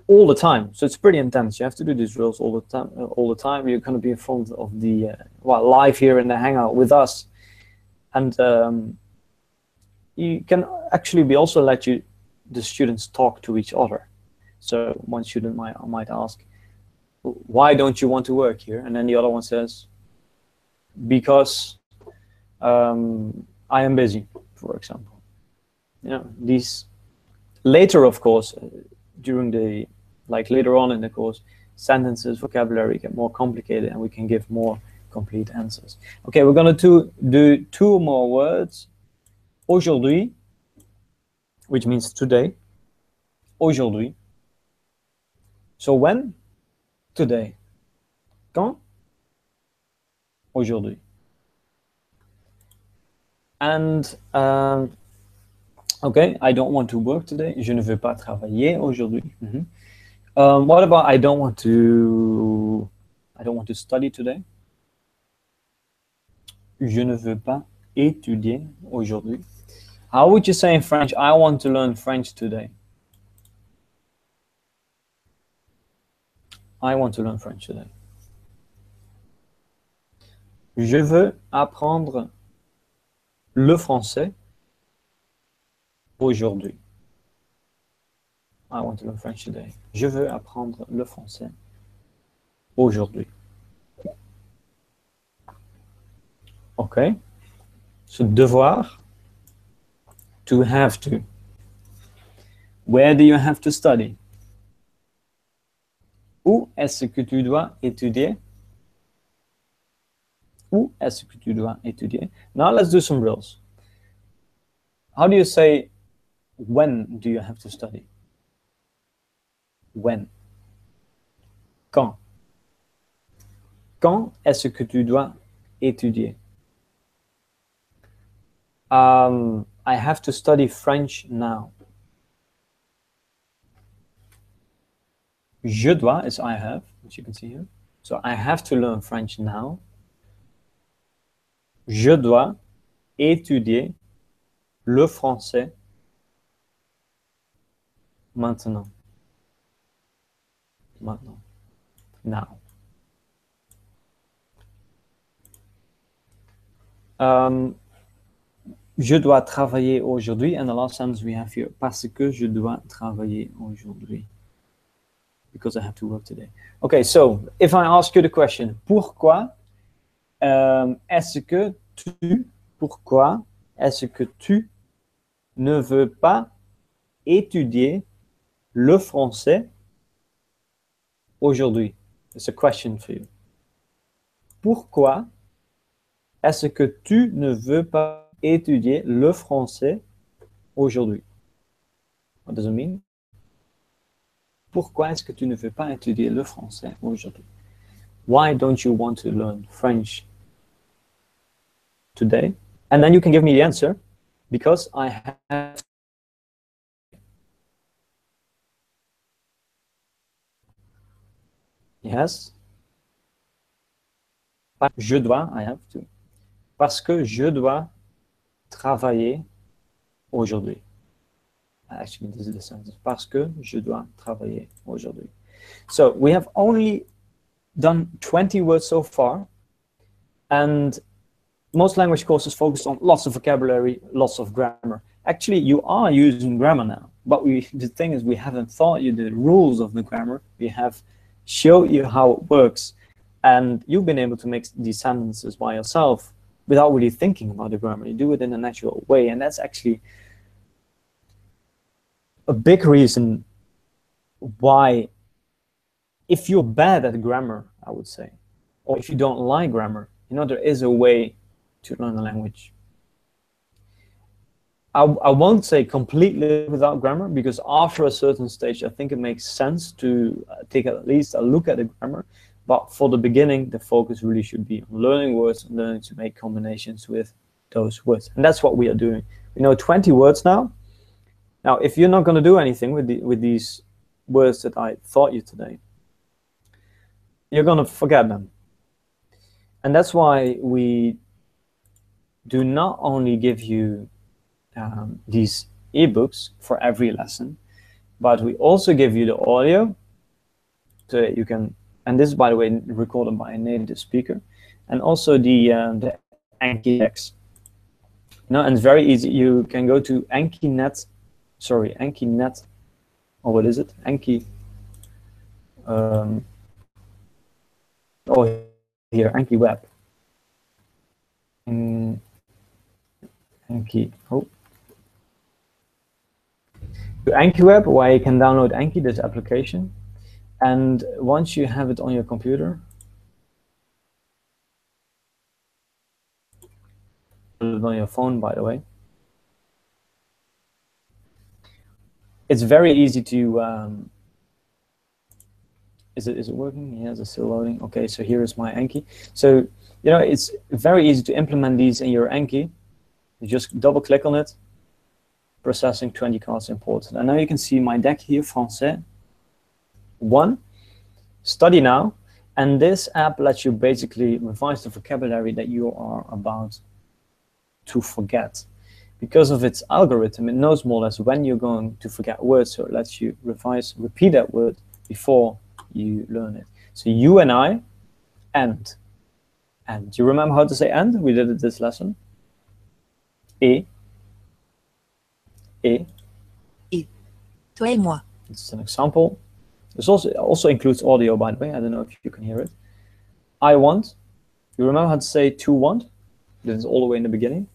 all the time. So it's pretty intense. You have to do these drills all the time. You're going to be in front of the live here in the Hangout with us, and you can actually be also let the students talk to each other. So one student might ask, "Why don't you want to work here?" And then the other one says, "Because I am busy," for example. You know, these later, of course, during the later on in the course, sentences, vocabulary get more complicated, and we can give more complete answers. Okay, we're going to do two more words. Aujourd'hui, which means today. Aujourd'hui. So when? Today. Quand? Aujourd'hui. And okay, I don't want to work today. Je ne veux pas travailler aujourd'hui. What about I don't want to study today? Je ne veux pas étudier aujourd'hui. How would you say in French, I want to learn French today? I want to learn French today. Je veux apprendre le français aujourd'hui. I want to learn French today. Je veux apprendre le français aujourd'hui. Okay. So devoir, to have to. Where do you have to study? Où est-ce que tu dois étudier? Où est-ce que tu dois étudier? Now let's do some drills. How do you say, when do you have to study? When. Quand. Quand est-ce que tu dois étudier? I have to study French now. Je dois is I have, which you can see here. So I have to learn French now. Je dois étudier le français maintenant. Maintenant. Now. Je dois travailler aujourd'hui. And the last sentence we have here, parce que je dois travailler aujourd'hui. Because I have to work today. Okay, so if I ask you the question, pourquoi est-ce que tu ne veux pas étudier le français aujourd'hui? It's a question for you. Pourquoi est-ce que tu ne veux pas étudier le français aujourd'hui? What does it mean? Pourquoi est-ce que tu ne veux pas étudier le français aujourd'hui? Why don't you want to learn French today? And then you can give me the answer, because I have. Yes. Je dois, I have to. Parce que je dois travailler aujourd'hui. Actually, this is the sentence. Parce que je dois travailler aujourd'hui. So we have only done 20 words so far. And most language courses focus on lots of vocabulary, lots of grammar. Actually, you are using grammar now. But the thing is, we haven't taught you the rules of the grammar. We have showed you how it works. And you've been able to make these sentences by yourself without really thinking about the grammar. You do it in a natural way. And that's actually a big reason why, if you're bad at grammar, I would say, or if you don't like grammar, you know, there is a way to learn a language. I won't say completely without grammar, because after a certain stage, I think it makes sense to take at least a look at the grammar. But for the beginning, the focus really should be on learning words and learning to make combinations with those words. And that's what we are doing. We know 20 words now. Now, if you're not going to do anything with these words that I taught you today, you're going to forget them. And that's why we do not only give you these ebooks for every lesson, but we also give you the audio so that you can, and this is, by the way, recorded by a native speaker, and also the Anki text. No, and it's very easy. You can go to Anki.net, or what is it? Anki. Oh, here, Anki Web. Anki. Oh. To Anki Web, where you can download Anki, this application. And once you have it on your computer, put it on your phone, by the way, it's very easy to, is it working? Yes, it's still loading. Okay, so here is my Anki. So, you know, it's very easy to implement these in your Anki. You just double click on it, processing 20 cards imported. And now you can see my deck here, Français 1, study now. And this app lets you basically revise the vocabulary that you are about to forget. Because of its algorithm, it knows more or less when you're going to forget words, so it lets you repeat that word before you learn it. So you and I, and. Do you remember how to say and? We did it this lesson. Et. Toi et moi. It's an example. This also includes audio, by the way. I don't know if you can hear it. I want. You remember how to say to want? This is all the way in the beginning.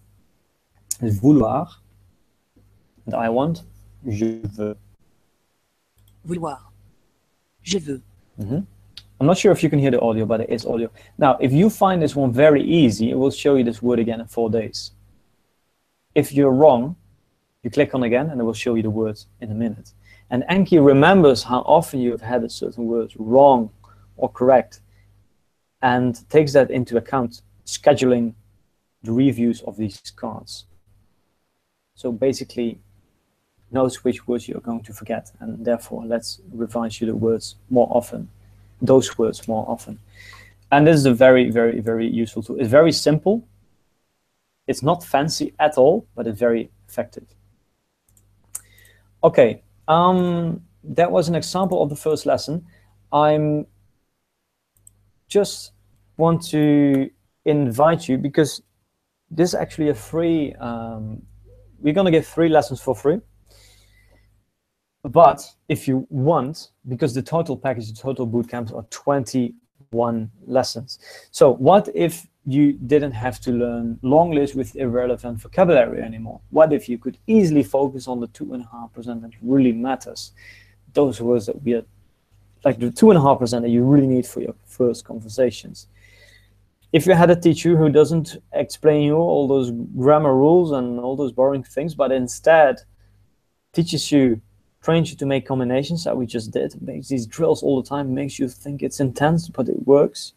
It's vouloir. And I want. Je veux. Vouloir. Je veux. I'm not sure if you can hear the audio, but it is audio. Now, if you find this one very easy, it will show you this word again in 4 days. If you're wrong, you click on again and it will show you the words in a minute. And Anki remembers how often you've had a certain word wrong or correct and takes that into account, scheduling the reviews of these cards. So basically knows which words you're going to forget, and therefore let's revise you the words more often, those words more often. And this is a very, very, very useful tool. It's very simple. It's not fancy at all, but it's very effective. Okay, that was an example of the first lesson. I'm just want to invite you, because this is actually a free, we're going to give 3 lessons for free. But if you want, because the total package, the total bootcamps are 21 lessons. So what if you didn't have to learn long lists with irrelevant vocabulary anymore? What if you could easily focus on the 2.5% that really matters? Those words that we are, like the 2.5% that you really need for your first conversations. If you had a teacher who doesn't explain you all those grammar rules and all those boring things, but instead teaches you, trains you to make combinations that we just did, makes these drills all the time, makes you think it's intense, but it works.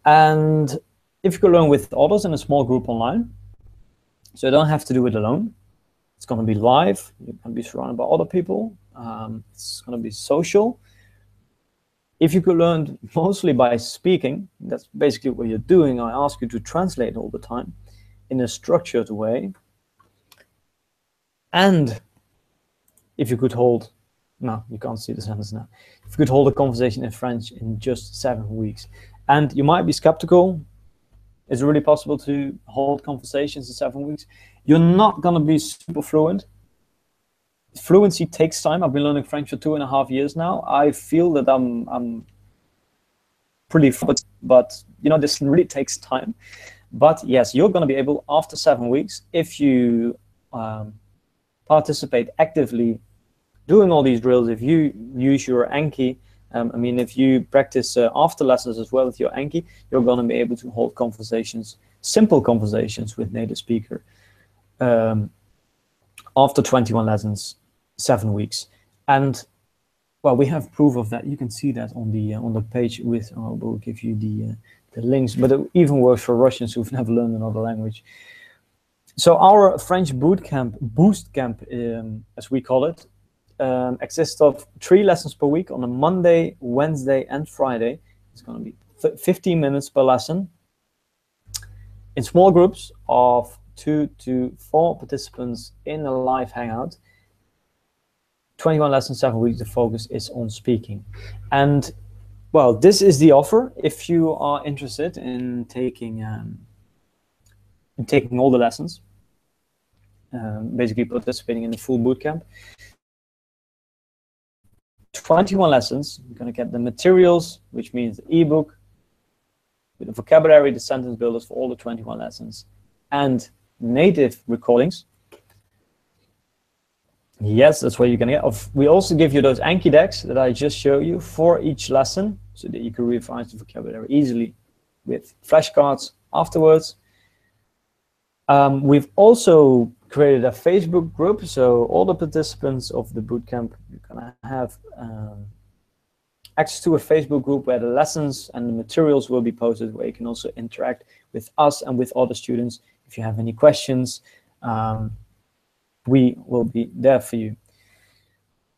And if you could learn with others in a small group online, so you don't have to do it alone. It's going to be live. You're going to be surrounded by other people. It's going to be social. If you could learn mostly by speaking, that's basically what you're doing. I ask you to translate all the time in a structured way. And if you could hold, no, you can't see the sentence now. If you could hold a conversation in French in just 7 weeks. And you might be skeptical. Is it really possible to hold conversations in 7 weeks? You're not going to be super fluent. Fluency takes time. I've been learning French for 2.5 years now. I feel that I'm pretty fluent, but you know, this really takes time. But yes, you're going to be able after 7 weeks, if you participate actively doing all these drills, if you use your Anki, I mean, if you practice after lessons as well with your Anki, you're going to be able to hold conversations, simple conversations with native speaker after 21 lessons, 7 weeks. And well, we have proof of that. You can see that on the page with, we'll give you the links, but it even works for Russians who've never learned another language. So our French bootcamp, Boost Camp, as we call it, consists of 3 lessons per week on a Monday, Wednesday, and Friday. It's going to be 15 minutes per lesson in small groups of 2 to 4 participants in a live hangout. 21 lessons, 7 weeks. The focus is on speaking. And well, this is the offer if you are interested in taking all the lessons, basically participating in the full bootcamp. 21 lessons. You're going to get the materials, which means the ebook with the vocabulary, the sentence builders for all the 21 lessons, and native recordings. Yes, that's what you're going to get. We also give you those Anki decks that I just showed you for each lesson, so that you can revise the vocabulary easily with flashcards afterwards. We've also created a Facebook group, so all the participants of the bootcamp, you're going to have access to a Facebook group where the lessons and the materials will be posted, where you can also interact with us and with other students. If you have any questions, we will be there for you.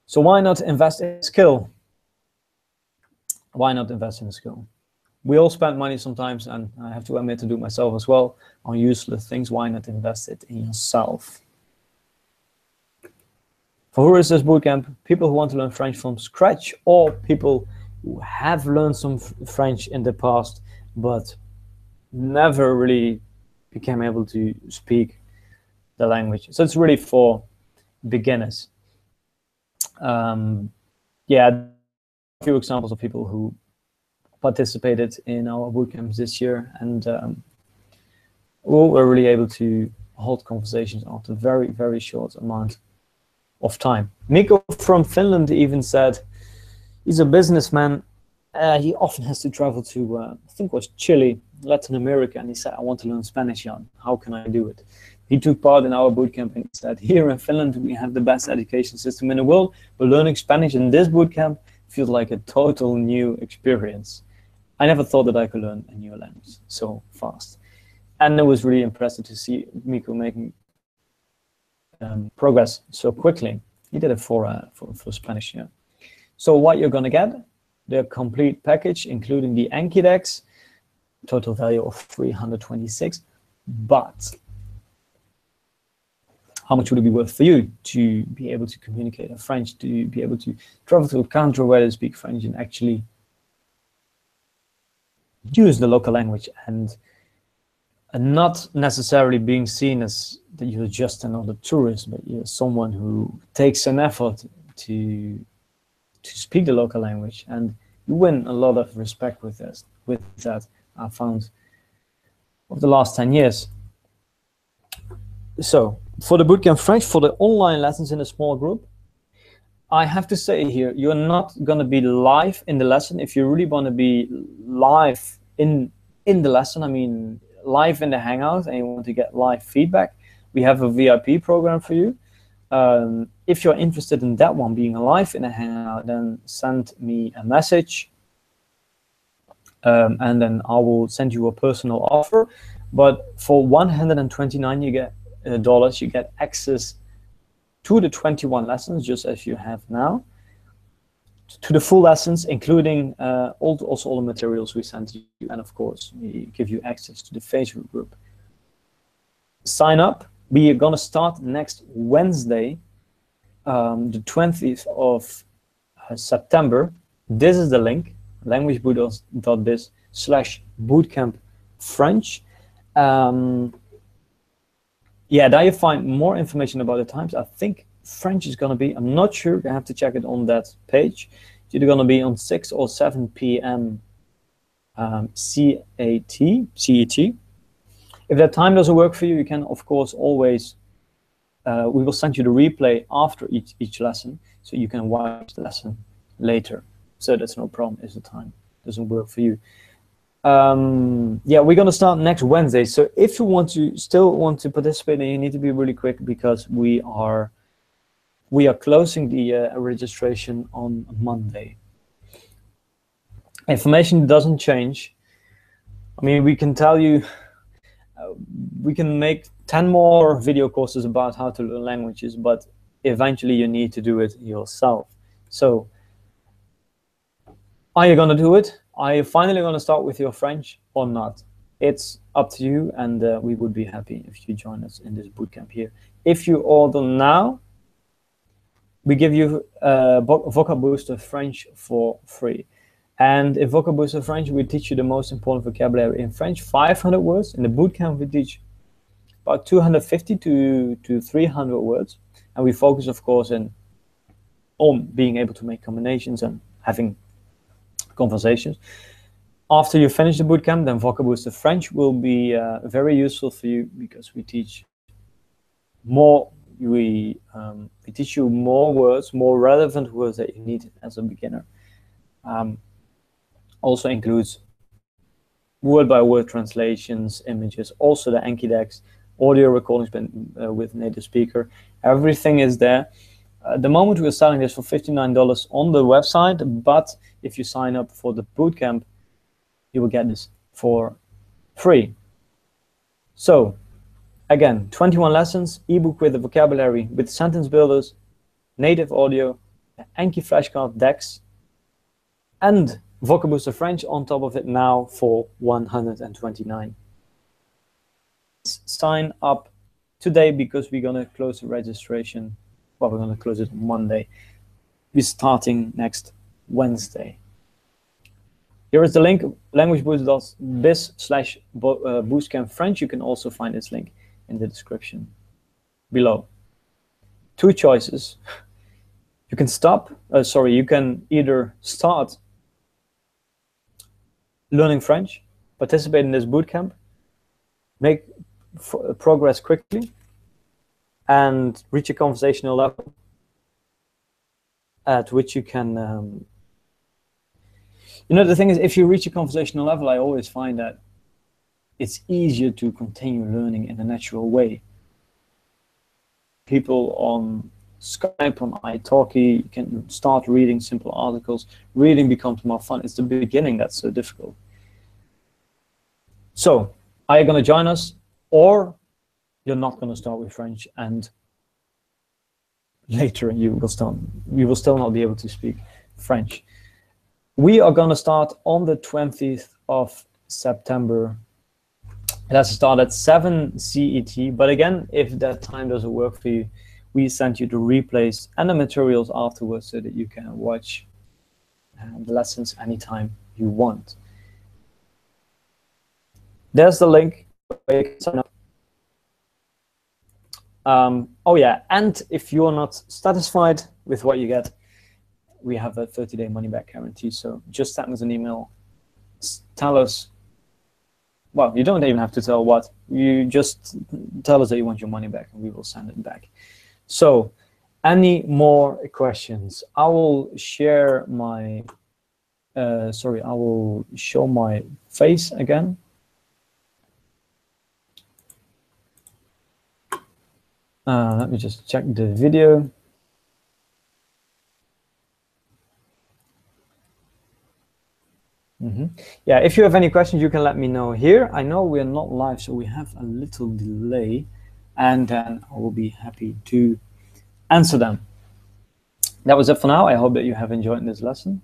So why not invest in a skill? Why not invest in a skill? We all spend money sometimes, and I have to admit to do myself as well, on useless things. Why not invest it in yourself? For who is this bootcamp? People who want to learn French from scratch, or people who have learned some French in the past, but never really became able to speak the language. So it's really for beginners. Yeah, a few examples of people who participated in our bootcamps this year, and we were really able to hold conversations after very, very short amount of time. Miko from Finland even said he's a businessman. He often has to travel to, I think it was Chile, Latin America, and he said, I want to learn Spanish, Jan. How can I do it? He took part in our bootcamp and he said, here in Finland, we have the best education system in the world, but learning Spanish in this bootcamp feels like a total new experience. I never thought that I could learn a new language so fast. And it was really impressive to see Miko making progress so quickly. He did it for Spanish, yeah. So what you're gonna get, the complete package, including the Anki decks, total value of 326, but how much would it be worth for you to be able to communicate in French, to be able to travel to a country where they speak French and actually use the local language and not necessarily being seen as that you're just another tourist, but you're someone who takes an effort to speak the local language, and you win a lot of respect with this. With that, I found over the last 10 years. So for the bootcamp French, for the online lessons in a small group, I have to say here, you're not going to be live in the lesson. If you really want to be live in the lesson, I mean live in the Hangout, and you want to get live feedback, we have a VIP program for you. If you're interested in that one, being live in a Hangout, then send me a message, and then I will send you a personal offer. But for $129 you get access to the 21 lessons, just as you have now, to the full lessons, including also all the materials we send to you, and of course we give you access to the Facebook group. Sign up. We are gonna start next Wednesday, the 20th of September. This is the link, languagebootles.biz/bootcamp-French. Yeah, there you find more information about the times. I think French is gonna be, I'm not sure, I have to check it on that page. It's either gonna be on 6 or 7 p.m. CET. If that time doesn't work for you, you can, of course, always, we will send you the replay after each lesson, so you can watch the lesson later. So that's no problem if the time doesn't work for you. Yeah, we're gonna start next Wednesday. So if you still want to participate, then you need to be really quick, because we are closing the registration on Monday. Information doesn't change. I mean, we can tell you, we can make 10 more video courses about how to learn languages, but eventually you need to do it yourself. So are you gonna do it? Are you finally gonna start with your French or not? It's up to you, and we would be happy if you join us in this bootcamp here. If you order now, we give you Vocab Booster French for free. And in Vocab Booster French, we teach you the most important vocabulary in French, 500 words. In the bootcamp, we teach about 250 to 300 words. And we focus, of course, on being able to make combinations and having conversations. After you finish the bootcamp, then Vocab Booster French will be very useful for you, because we teach more. We teach you more words, more relevant words that you need as a beginner. Also includes word-by-word translations, images, also the Anki decks, audio recordings with native speaker. Everything is there. At the moment, we're selling this for $59 on the website, but if you sign up for the bootcamp, you will get this for free. So again, 21 lessons, ebook with the vocabulary, with sentence builders, native audio, Anki flashcard decks, and Vocab Booster French on top of it now for $129. Sign up today, because we're gonna close the registration. Well, we're gonna close it on Monday. We're starting next Wednesday. Here is the link, languagebootles.biz/bootcamp French. You can also find this link in the description below. Two choices. You can you can either start learning French, participate in this bootcamp, make progress quickly, and reach a conversational level, at which you can, you know, the thing is, if you reach a conversational level, I always find that it's easier to continue learning in a natural way. People on Skype, on italki, you can start reading simple articles. Reading becomes more fun. It's the beginning that's so difficult. So, are you going to join us, or you're not going to start with French, and later you will still not be able to speak French? We are going to start on the 20th of September. It has to start at 7 CET, but again, if that time doesn't work for you, we send you the replays and the materials afterwards so that you can watch the lessons anytime you want. There's the link where you can sign up. Oh yeah, and if you're not satisfied with what you get, we have a 30-day money-back guarantee. So just send us an email, tell us. Well, you don't even have to tell what. You just tell us that you want your money back, and we will send it back. So, any more questions? I will share my. I will show my face again. Let me just check the video. Yeah, if you have any questions, you can let me know here. I know we're not live, so we have a little delay, and then I will be happy to answer them. That was it for now. I hope that you have enjoyed this lesson.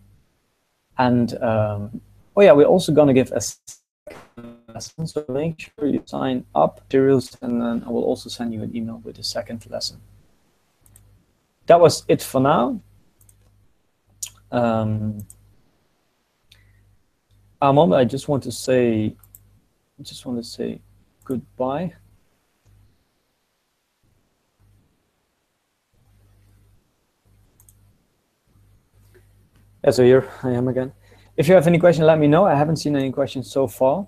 And oh yeah, we're also going to give a second lesson, so make sure you sign up, materials, and then I will also send you an email with the second lesson. That was it for now. Armand, I just want to say goodbye. Yeah, so here I am again. If you have any questions, let me know. I haven't seen any questions so far.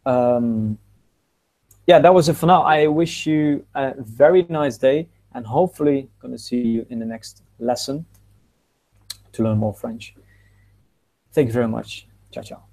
Yeah, that was it for now. I wish you a very nice day, and hopefully going to see you in the next lesson to learn more French. Thank you very much. Ciao, ciao.